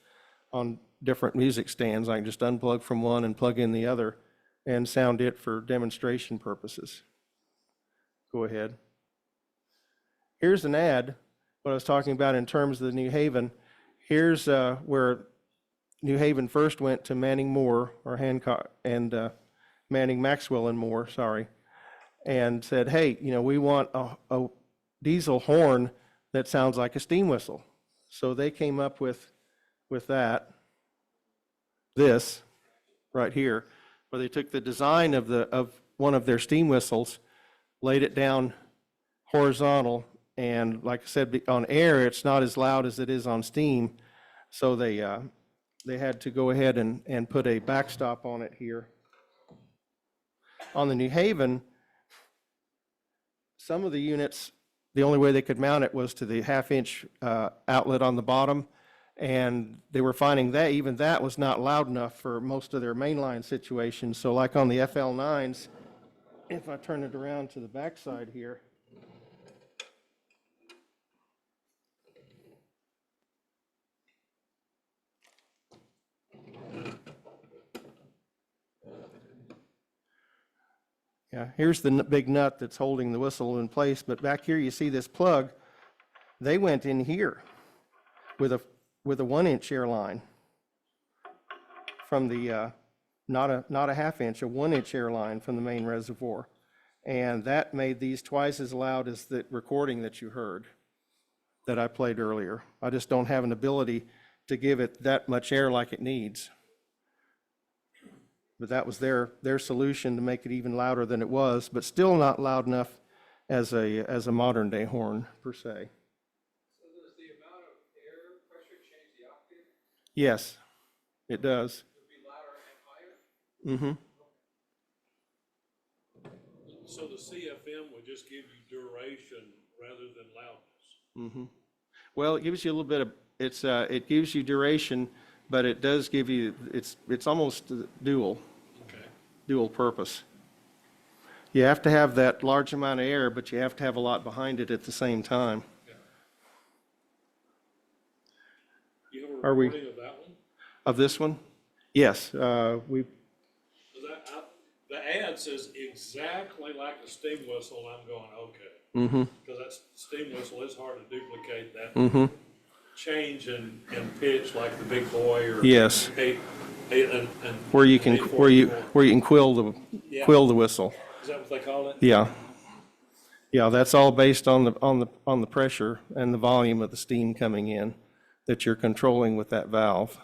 on different music stands. I can just unplug from one and plug in the other and sound it for demonstration purposes. Go ahead. Here's an ad, what I was talking about in terms of the New Haven. Here's where New Haven first went to Manning Moore, or Hancock, and Manning Maxwell and Moore, sorry, and said, hey, we want a diesel horn that sounds like a steam whistle. So they came up with this right here, where they took the design of one of their steam whistles, laid it down horizontal, and like I said, on air, it's not as loud as it is on steam. So they had to go ahead and put a backstop on it here. On the New Haven, some of the units, the only way they could mount it was to the half-inch outlet on the bottom, and they were finding that even that was not loud enough for most of their mainline situations. So like on the FL9s, if I turn it around to the backside here, yeah, here's the big nut that's holding the whistle in place, but back here you see this plug. They went in here with a 1-inch air line from the not a half-inch, a 1-inch air line from the main reservoir, and that made these twice as loud as the recording that you heard that I played earlier. I just don't have an ability to give it that much air like it needs. But that was their solution to make it even louder than it was, but still not loud enough as a modern day horn per se. So does the amount of air pressure change the octave? Yes, it does. It would be louder and higher? Mm-hmm. So the CFM would just give you duration rather than loudness? Mm-hmm. Well, it gives you a little bit of, it gives you duration, but it does give you, it's almost dual purpose. You have to have that large amount of air, but you have to have a lot behind it at the same time. You have a recording of that one? Of this one? Yes, The ad says exactly like a steam whistle, and I'm going, okay. Mm-hmm. Because that steam whistle is hard to duplicate that. Mm-hmm. Change in pitch like the big boy or Yes. and Where you can quill the whistle. Is that what they call it? Yeah. Yeah, that's all based on the pressure and the volume of the steam coming in that you're controlling with that valve.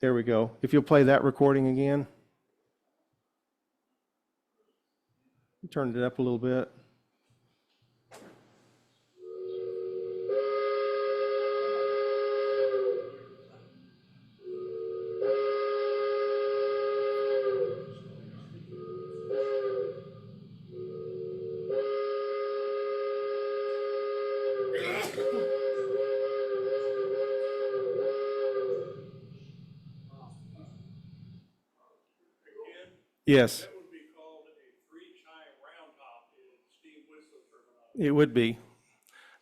There we go. If you'll play that recording again. Turn it up a little bit. Yes. That would be called a three-chime round top in steam whistle terminology. It would be.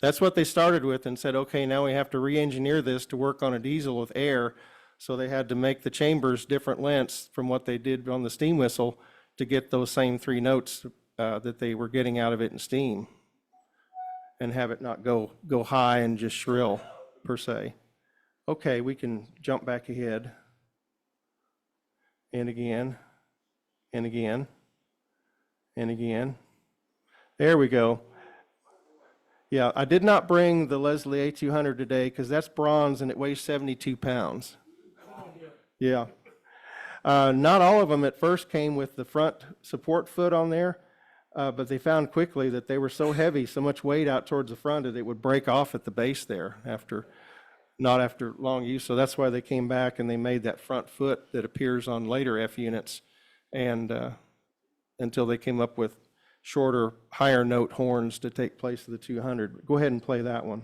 That's what they started with and said, okay, now we have to re-engineer this to work on a diesel with air. So they had to make the chambers different lengths from what they did on the steam whistle to get those same 3 notes that they were getting out of it in steam, and have it not go high and just shrill per se. Okay, we can jump back ahead. And again, and again, and again. There we go. Yeah, I did not bring the Leslie A200 today because that's bronze and it weighs 72 pounds. Yeah. Not all of them at first came with the front support foot on there, but they found quickly that they were so heavy, so much weight out towards the front that it would break off at the base there not after long use. So that's why they came back and they made that front foot that appears on later F units, and until they came up with shorter, higher note horns to take place of the 200. Go ahead and play that one.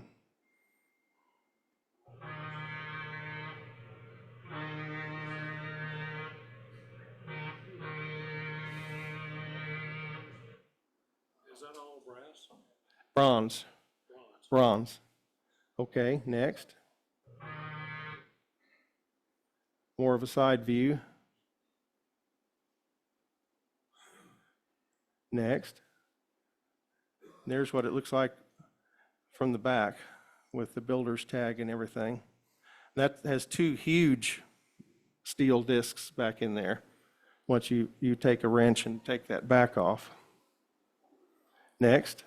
Is that all brass? Bronze. Bronze. Okay, next. More of a side view. Next. There's what it looks like from the back with the builder's tag and everything. That has two huge steel discs back in there. Once you take a wrench and take that back off. Next.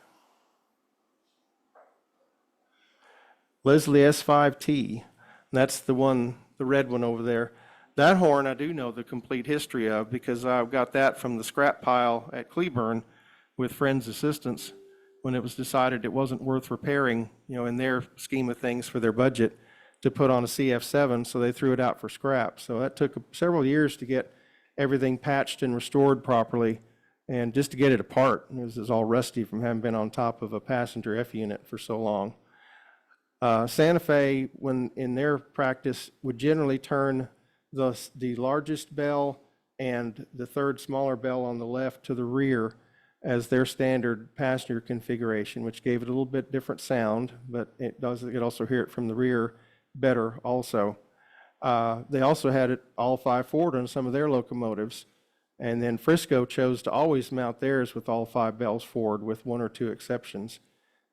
Leslie S5T. That's the one, the red one over there. That horn I do know the complete history of because I've got that from the scrap pile at Cleburne with friends' assistance when it was decided it wasn't worth repairing, in their scheme of things for their budget to put on a CF7, so they threw it out for scrap. So that took several years to get everything patched and restored properly and just to get it apart. It was all rusty from having been on top of a passenger F unit for so long. Santa Fe, when in their practice, would generally turn the largest bell and the third smaller bell on the left to the rear as their standard passenger configuration, which gave it a little bit different sound, but you could also hear it from the rear better also. They also had it all 5 forward on some of their locomotives, and then Frisco chose to always mount theirs with all 5 bells forward with 1 or 2 exceptions.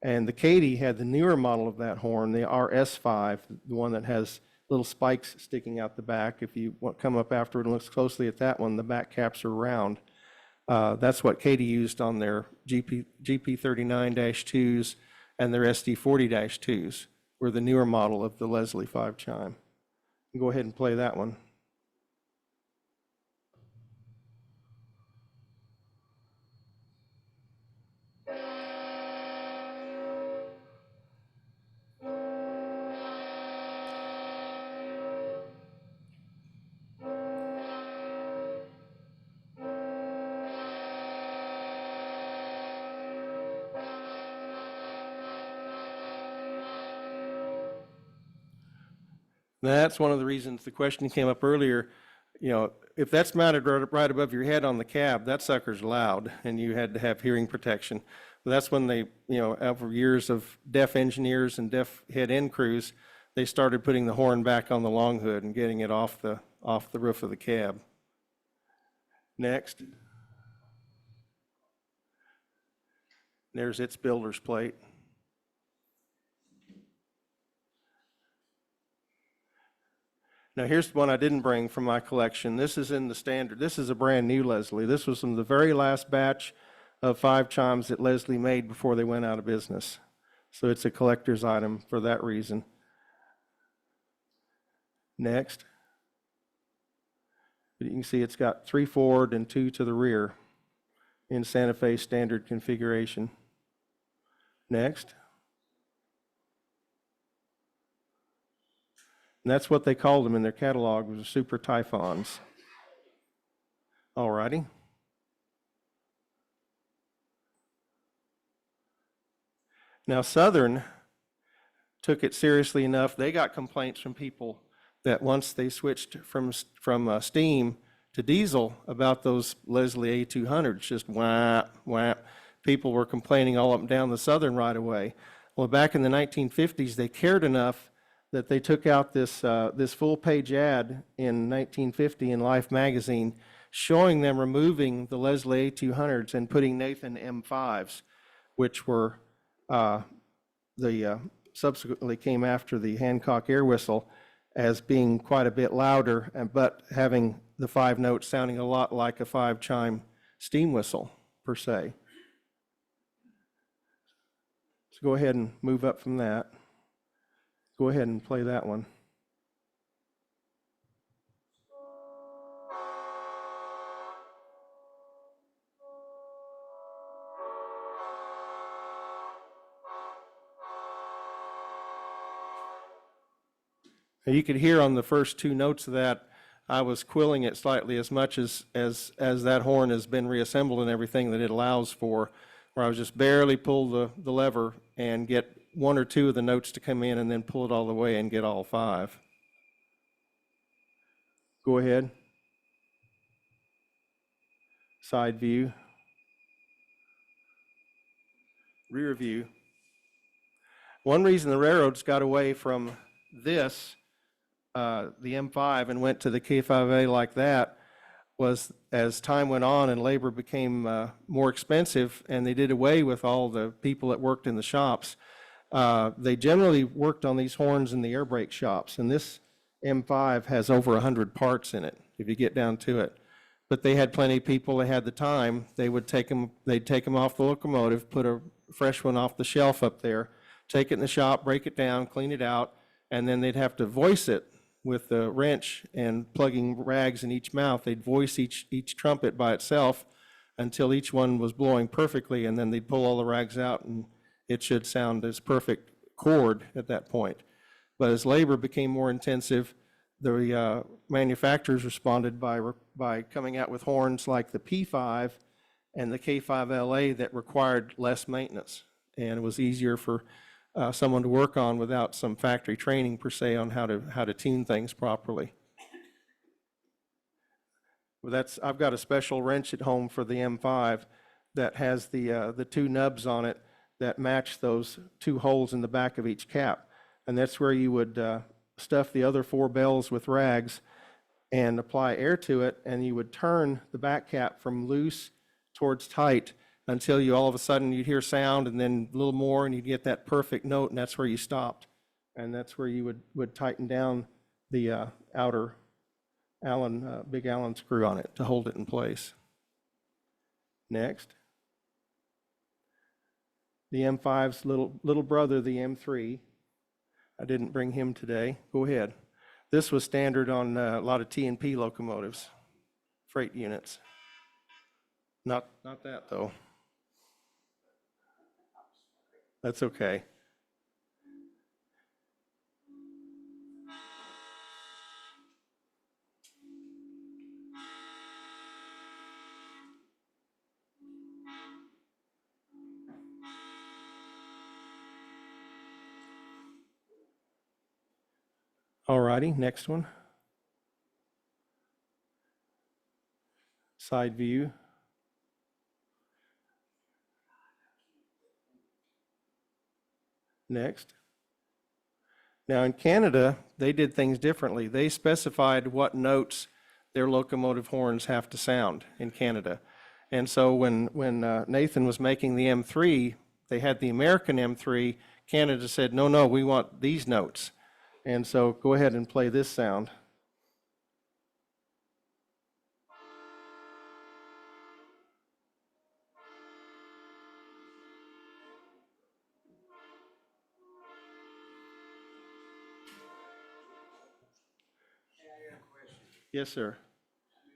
And the Katy had the newer model of that horn, the RS5, the one that has little spikes sticking out the back. If you come up afterward and look closely at that one, the back caps are round. That's what Katy used on their GP39-2s and their SD40-2s, were the newer model of the Leslie 5 chime. Go ahead and play that one. That's one of the reasons the question came up earlier. If that's mounted right above your head on the cab, that sucker's loud, and you had to have hearing protection. But that's when they, over years of deaf engineers and deaf head end crews, they started putting the horn back on the long hood and getting it off the roof of the cab. Next. There's its builder's plate. Now here's one I didn't bring from my collection. This is in the standard. This is a brand new Leslie. This was from the very last batch of 5 chimes that Leslie made before they went out of business. So it's a collector's item for that reason. Next. You can see it's got 3 forward and 2 to the rear in Santa Fe standard configuration. Next. And that's what they called them in their catalog, was Super Typhons. All righty. Now Southern took it seriously enough. They got complaints from people that once they switched from steam to diesel about those Leslie A200s, just whap, whap. People were complaining all up and down the Southern right away. Well, back in the 1950s, they cared enough that they took out this full-page ad in 1950 in Life magazine showing them removing the Leslie A200s and putting Nathan M5s, which were subsequently came after the Hancock air whistle as being quite a bit louder, but having the 5 notes sounding a lot like a 5 chime steam whistle per se. So go ahead and move up from that. Go ahead and play that one. Now you could hear on the first two notes of that, I was quilling it slightly as much as that horn has been reassembled and everything that it allows for, where I was just barely pull the lever and get one or two of the notes to come in and then pull it all the way and get all five. Go ahead. Side view. Rear view. One reason the railroads got away from this, the M5, and went to the K5A like that was as time went on and labor became more expensive and they did away with all the people that worked in the shops. They generally worked on these horns in the air brake shops, and this M5 has over 100 parts in it if you get down to it. But they had plenty of people, they had the time, they'd take them off the locomotive, put a fresh one off the shelf up there, take it in the shop, break it down, clean it out, and then they'd have to voice it with the wrench and plugging rags in each mouth. They'd voice each trumpet by itself until each one was blowing perfectly, and then they'd pull all the rags out and it should sound as perfect chord at that point. But as labor became more intensive, the manufacturers responded by coming out with horns like the P5 and the K5LA that required less maintenance, and it was easier for someone to work on without some factory training per se on how to tune things properly. Well, I've got a special wrench at home for the M5 that has the two nubs on it that match those two holes in the back of each cap, and that's where you would stuff the other four bells with rags and apply air to it, and you would turn the back cap from loose towards tight until you all of a sudden you'd hear sound and then a little more and you'd get that perfect note, and that's where you stopped. And that's where you would tighten down the outer big Allen screw on it to hold it in place. Next. The M5's little brother, the M3. I didn't bring him today. Go ahead. This was standard on a lot of T&P locomotives, freight units. Not that though. That's okay. All righty, next one. Side view. Next. Now in Canada, they did things differently. They specified what notes their locomotive horns have to sound in Canada. And so when Nathan was making the M3, they had the American M3. Canada said, no, we want these notes. And so go ahead and play this sound. Yes, sir.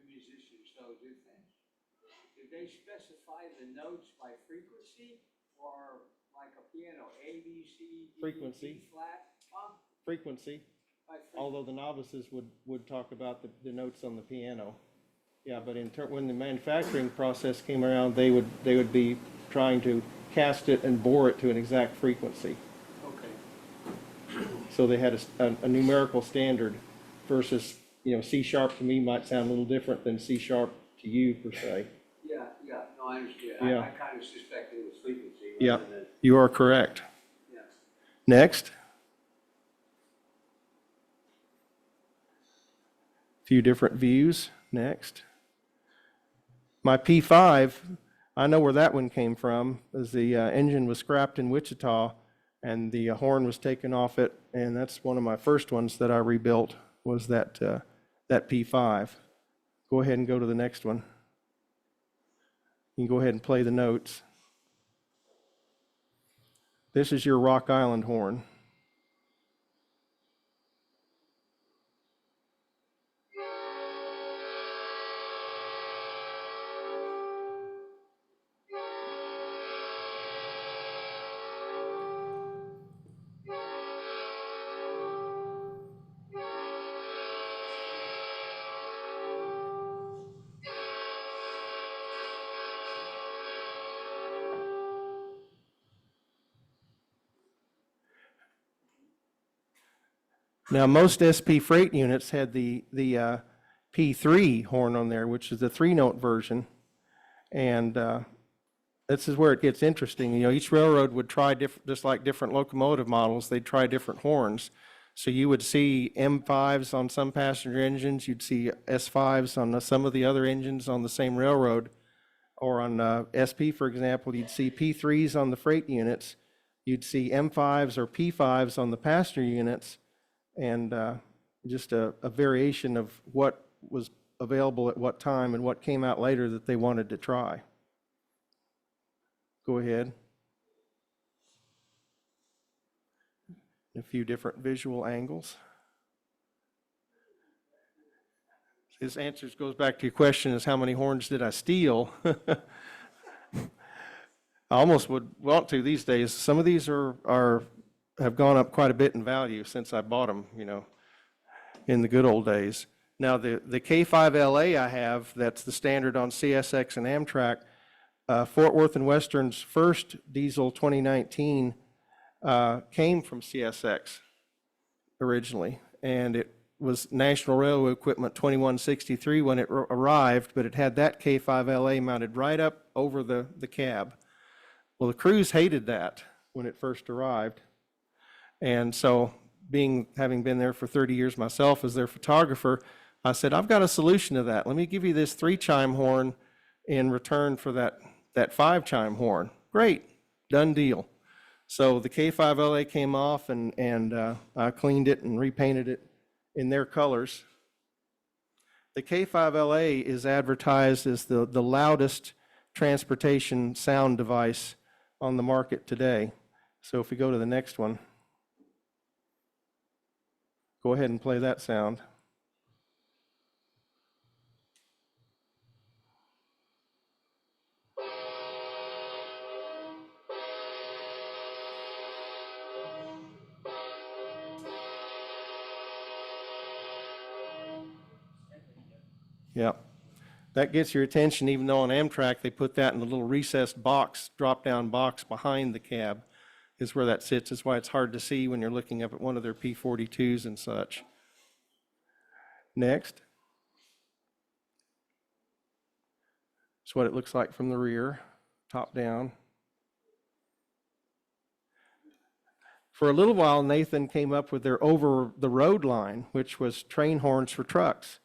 Musicians don't do things. Did they specify the notes by frequency or like a piano, A, B, C, D, Frequency. E flat? Huh? Frequency. By frequency. Although the novices would talk about the notes on the piano. Yeah, but when the manufacturing process came around, they would be trying to cast it and bore it to an exact frequency. Okay. So they had a numerical standard versus, C sharp to me might sound a little different than C sharp to you per se. Yeah, no, I understand. Yeah. I kind of suspected it was frequency. Yeah, rather than- you are correct. Yeah. Next. Few different views. Next. My P5, I know where that one came from, as the engine was scrapped in Wichita and the horn was taken off it, and that's one of my first ones that I rebuilt was that P5. Go ahead and go to the next one. You can go ahead and play the notes. This is your Rock Island horn. Now, most SP freight units had the P3 horn on there, which is the 3-note version. And this is where it gets interesting. You know, each railroad would try different, just like different locomotive models, they'd try different horns. So you would see M5s on some passenger engines, you'd see S5s on some of the other engines on the same railroad. Or on SP, for example, you'd see P3s on the freight units, you'd see M5s or P5s on the passenger units, and just a variation of what was available at what time and what came out later that they wanted to try. Go ahead. A few different visual angles. His answers goes back to your question is how many horns did I steal? I almost would want to these days. Some of these have gone up quite a bit in value since I bought them, you know, in the good old days. Now the K5LA I have, that's the standard on CSX and Amtrak. Fort Worth and Western's first diesel 2019 came from CSX originally, and it was National Railway Equipment 2163 when it arrived, but it had that K5LA mounted right up over the cab. Well, the crews hated that when it first arrived, and so having been there for 30 years myself as their photographer, I said, I've got a solution to that. Let me give you this 3-chime horn in return for that 5-chime horn. Great, done deal. So the K5LA came off, and I cleaned it and repainted it in their colors. The K5LA is advertised as the loudest transportation sound device on the market today. So if we go to the next one, go ahead and play that sound. Yeah, that gets your attention, even though on Amtrak they put that in a little recessed box, drop-down box behind the cab is where that sits. That's why it's hard to see when you're looking up at one of their P42s and such. Next. That's what it looks like from the rear, top down. For a little while, Nathan came up with their over-the-road line, which was train horns for trucks.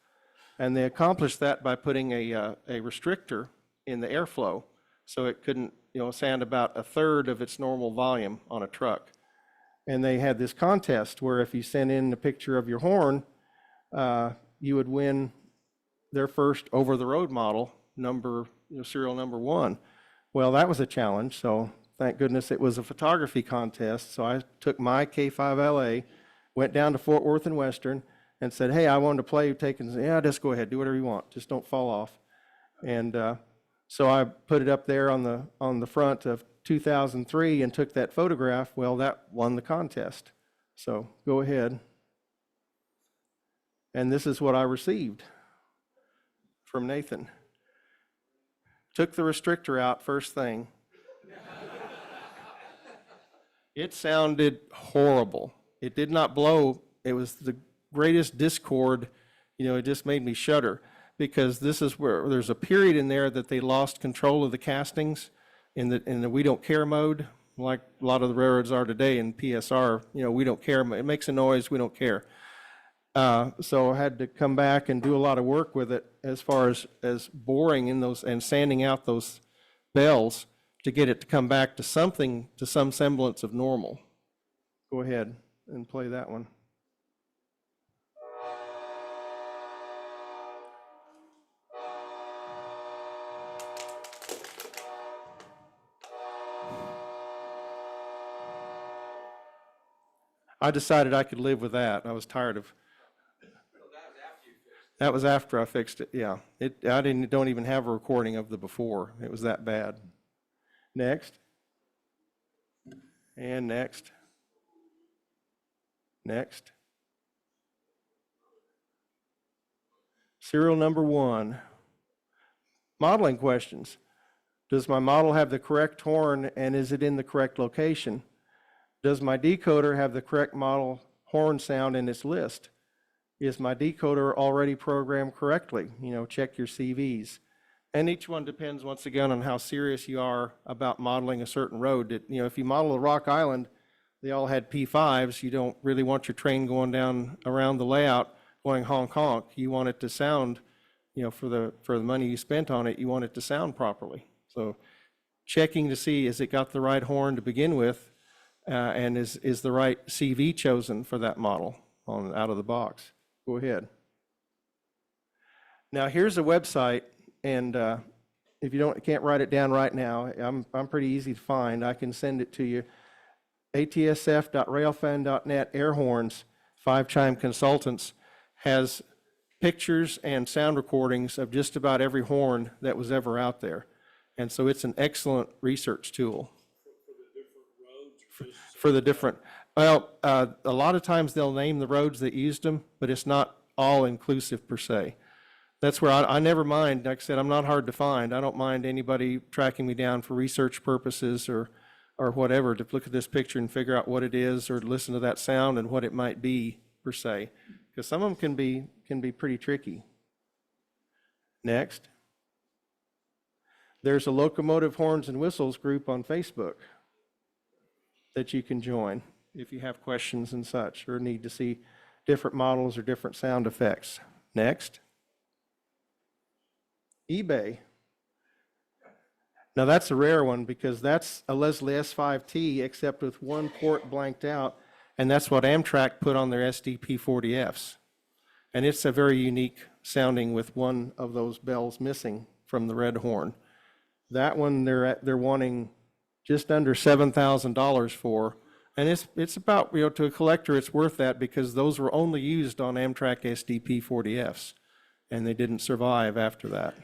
And they accomplished that by putting a restrictor in the airflow, so it couldn't, you know, sound about a third of its normal volume on a truck. And they had this contest where if you sent in a picture of your horn, you would win their first over-the-road model, serial number 1. Well, that was a challenge, so thank goodness it was a photography contest. So I took my K5LA, went down to Fort Worth and Western, and said, hey, I wanted to play taking, yeah, just go ahead, do whatever you want, just don't fall off. And so I put it up there on the front of 2003 and took that photograph. Well, that won the contest. So go ahead. And this is what I received from Nathan. Took the restrictor out first thing. It sounded horrible. It did not blow. It was the greatest discord, you know, it just made me shudder, because this is where there's a period in there that they lost control of the castings in the we don't care mode, like a lot of the railroads are today in PSR, you know, we don't care, it makes a noise, we don't care. So I had to come back and do a lot of work with it as far as boring in those and sanding out those bells to get it to come back to some semblance of normal. Go ahead and play that one. I decided I could live with that. I was tired of. That was after I fixed it, yeah. Don't even have a recording of the before. It was that bad. Next. And next. Next. Serial number 1. Modeling questions. Does my model have the correct horn and is it in the correct location? Does my decoder have the correct model horn sound in its list? Is my decoder already programmed correctly? Check your CVs. And each one depends, once again, on how serious you are about modeling a certain road. If you model a Rock Island, they all had P5s. You don't really want your train going down around the layout going honk honk. You want it to sound, for the money you spent on it, you want it to sound properly. So checking to see, is it got the right horn to begin with, and is the right CV chosen for that model out of the box. Go ahead. Now here's a website, and if you can't write it down right now, I'm pretty easy to find. I can send it to you. atsf.railfan.net air horns, 5-chime consultants, has pictures and sound recordings of just about every horn that was ever out there. And so it's an excellent research tool. For the different, well, a lot of times they'll name the roads that used them, but it's not all inclusive per se. That's where I never mind. Like I said, I'm not hard to find. I don't mind anybody tracking me down for research purposes or whatever, to look at this picture and figure out what it is, or to listen to that sound and what it might be per se, because some of them can be pretty tricky. Next. There's a Locomotive Horns and Whistles group on Facebook that you can join if you have questions and such, or need to see different models or different sound effects. Next. eBay. Now that's a rare one, because that's a Leslie S5T except with one port blanked out, and that's what Amtrak put on their SDP40Fs. And it's a very unique sounding with one of those bells missing from the red horn. That one they're wanting just under $7,000 for, and it's about, to a collector it's worth that, because those were only used on Amtrak SDP40Fs, and they didn't survive after that.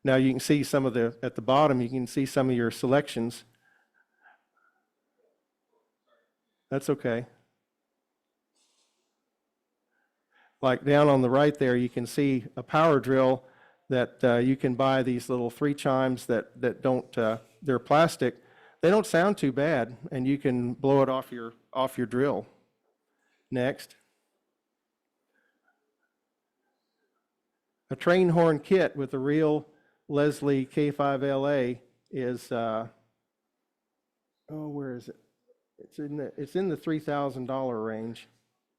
Now you can see some of at the bottom, you can see some of your selections. That's okay. Like down on the right there, you can see a power drill that you can buy, these little 3 chimes that don't, they're plastic. They don't sound too bad, and you can blow it off your drill. Next. A train horn kit with a real Leslie K5LA is, where is it? It's in the $3,000 range.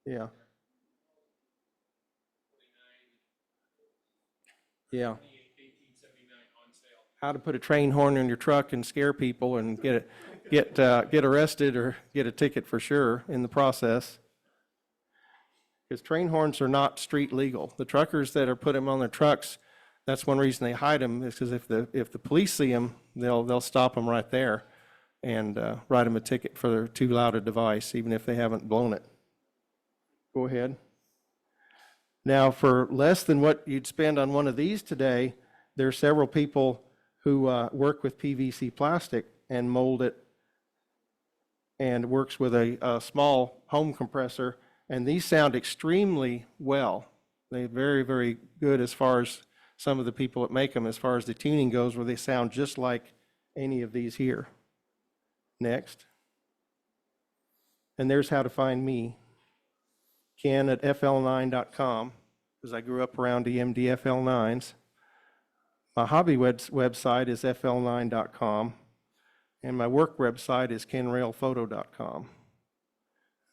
Yeah. Yeah. How to put a train horn in your truck and scare people and get arrested or get a ticket for sure in the process. Because train horns are not street legal. The truckers that are putting them on their trucks, that's one reason they hide them, is because if the police see them, they'll stop them right there and write them a ticket for too loud a device, even if they haven't blown it. Go ahead. Now, for less than what you'd spend on one of these today, there are several people who work with PVC plastic and mold it, and works with a small home compressor, and these sound extremely well. They're very, very good as far as some of the people that make them, as far as the tuning goes, where they sound just like any of these here. Next. And there's how to find me. Ken at fl9.com, because I grew up around EMD FL9s. My hobby website is fl9.com, and my work website is kenrailphoto.com.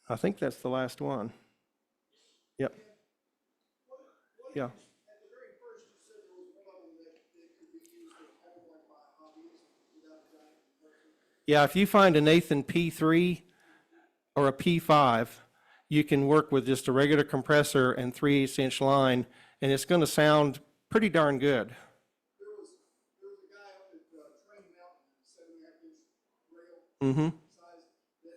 I think that's the last one. Yep. Yeah. Yeah, if you find a Nathan P3 or a P5, you can work with just a regular compressor and 3/8-inch line, and it's going to sound pretty darn good. There was a guy up at Train Mountain, 7.5-inch rail size, that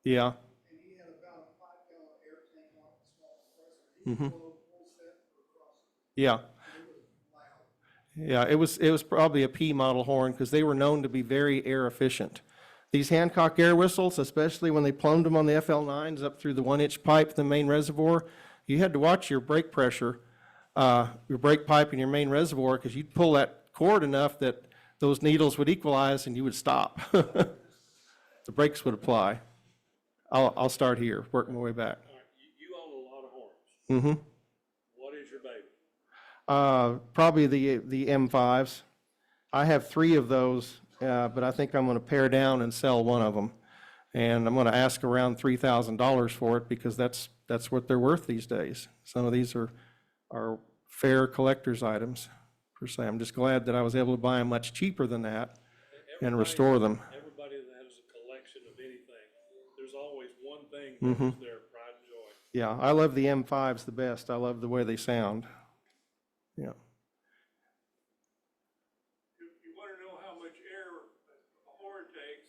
Yeah. And he had about a 5-gallon air tank on a small compressor. He Mhm. blew a full set across. Yeah. It was loud. Yeah, it was probably a P model horn because they were known to be very air efficient. These Hancock air whistles, especially when they plumbed them on the FL9s up through the 1-inch pipe, the main reservoir, you had to watch your brake pressure, your brake pipe and your main reservoir, because you'd pull that cord enough that those needles would equalize and you would stop. The brakes would apply. I'll start here, work my way back. You own a lot of horns. Mm-hmm. What is your baby? Probably the M5s. I have 3 of those, but I think I'm going to pare down and sell one of them. And I'm going to ask around $3,000 for it because that's what they're worth these days. Some of these are fair collector's items, per se. I'm just glad that I was able to buy them much cheaper than that and restore them. Everybody that has a collection of anything, there's always one thing Mhm. that's their pride and joy. Yeah, I love the M5s the best. I love the way they sound. Yeah. You want to know how much air a horn takes?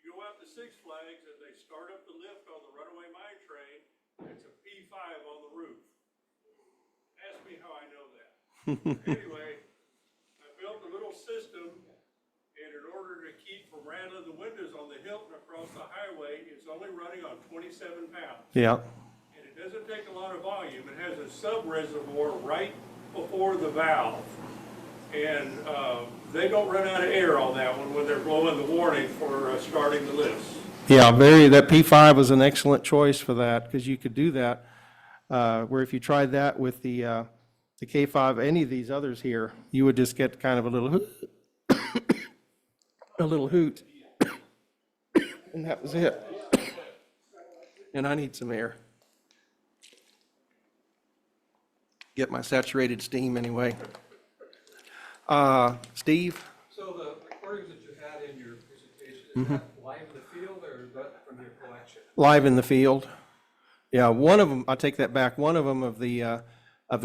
You go out to Six Flags and they start up the lift on the runaway mine train. It's a P5 on the roof. Ask me how I know that. Anyway, I built a little system, and in order to keep from rattling the windows on the Hilton across the highway, it's only running on 27 pounds. Yeah. And it doesn't take a lot of volume. It has a sub-reservoir right before the valve. And they don't run out of air on that one when they're blowing the warning for starting the lifts. Yeah, that P5 was an excellent choice for that because you could do that. Where if you tried that with the K5, any of these others here, you would just get kind of a little hoot, and that was it. And I need some air. Get my saturated steam anyway. Steve? So the recordings that you had in your presentation, is Mhm. that live in the field or is that from your collection? Live in the field. Yeah, one of them, I take that back, one of them of the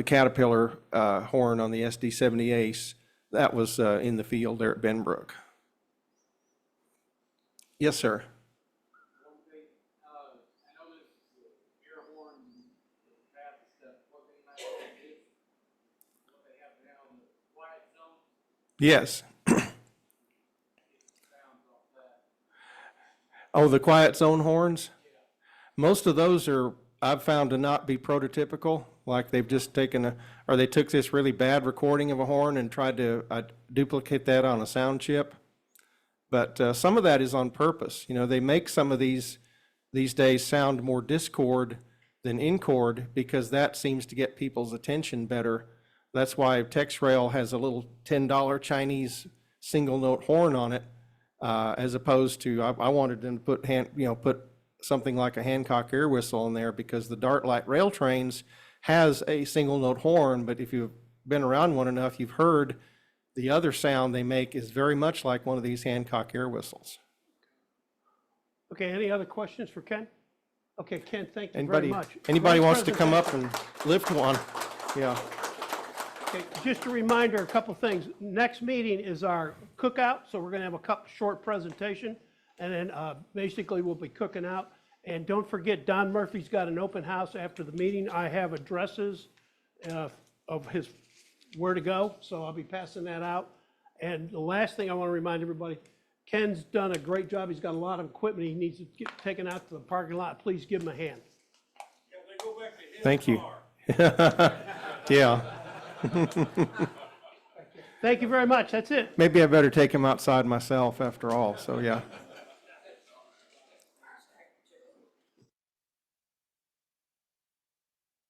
Caterpillar horn on the SD70 Ace, that was in the field there at Benbrook. Yes, sir. Yes. Oh, the quiet zone horns? Most of those are, I've found to not be prototypical, like they've just taken or they took this really bad recording of a horn and tried to duplicate that on a sound chip. But some of that is on purpose. You know, they make some of these days sound more discord than in chord because that seems to get people's attention better. That's why TexRail has a little $10 Chinese single note horn on it, as opposed to I wanted them to put something like a Hancock air whistle in there because the Dartlight rail trains has a single note horn, but if you've been around one enough, you've heard the other sound they make is very much like one of these Hancock air whistles. Okay, any other questions for Ken? Okay, Ken, thank you very much. Anybody Great wants to come up presentation. and lift one? Yeah. Okay, just a reminder, a couple things. Next meeting is our cookout, so we're gonna have a short presentation, and then basically we'll be cooking out. And don't forget, Don Murphy's got an open house after the meeting. I have addresses of his where to go, so I'll be passing that out. And the last thing I want to remind everybody, Ken's done a great job. He's got a lot of equipment he needs to get taken out to the parking lot. Please give him a hand. Thank you. Yeah. Thank you very much. That's it. Maybe I better take him outside myself after all, so yeah.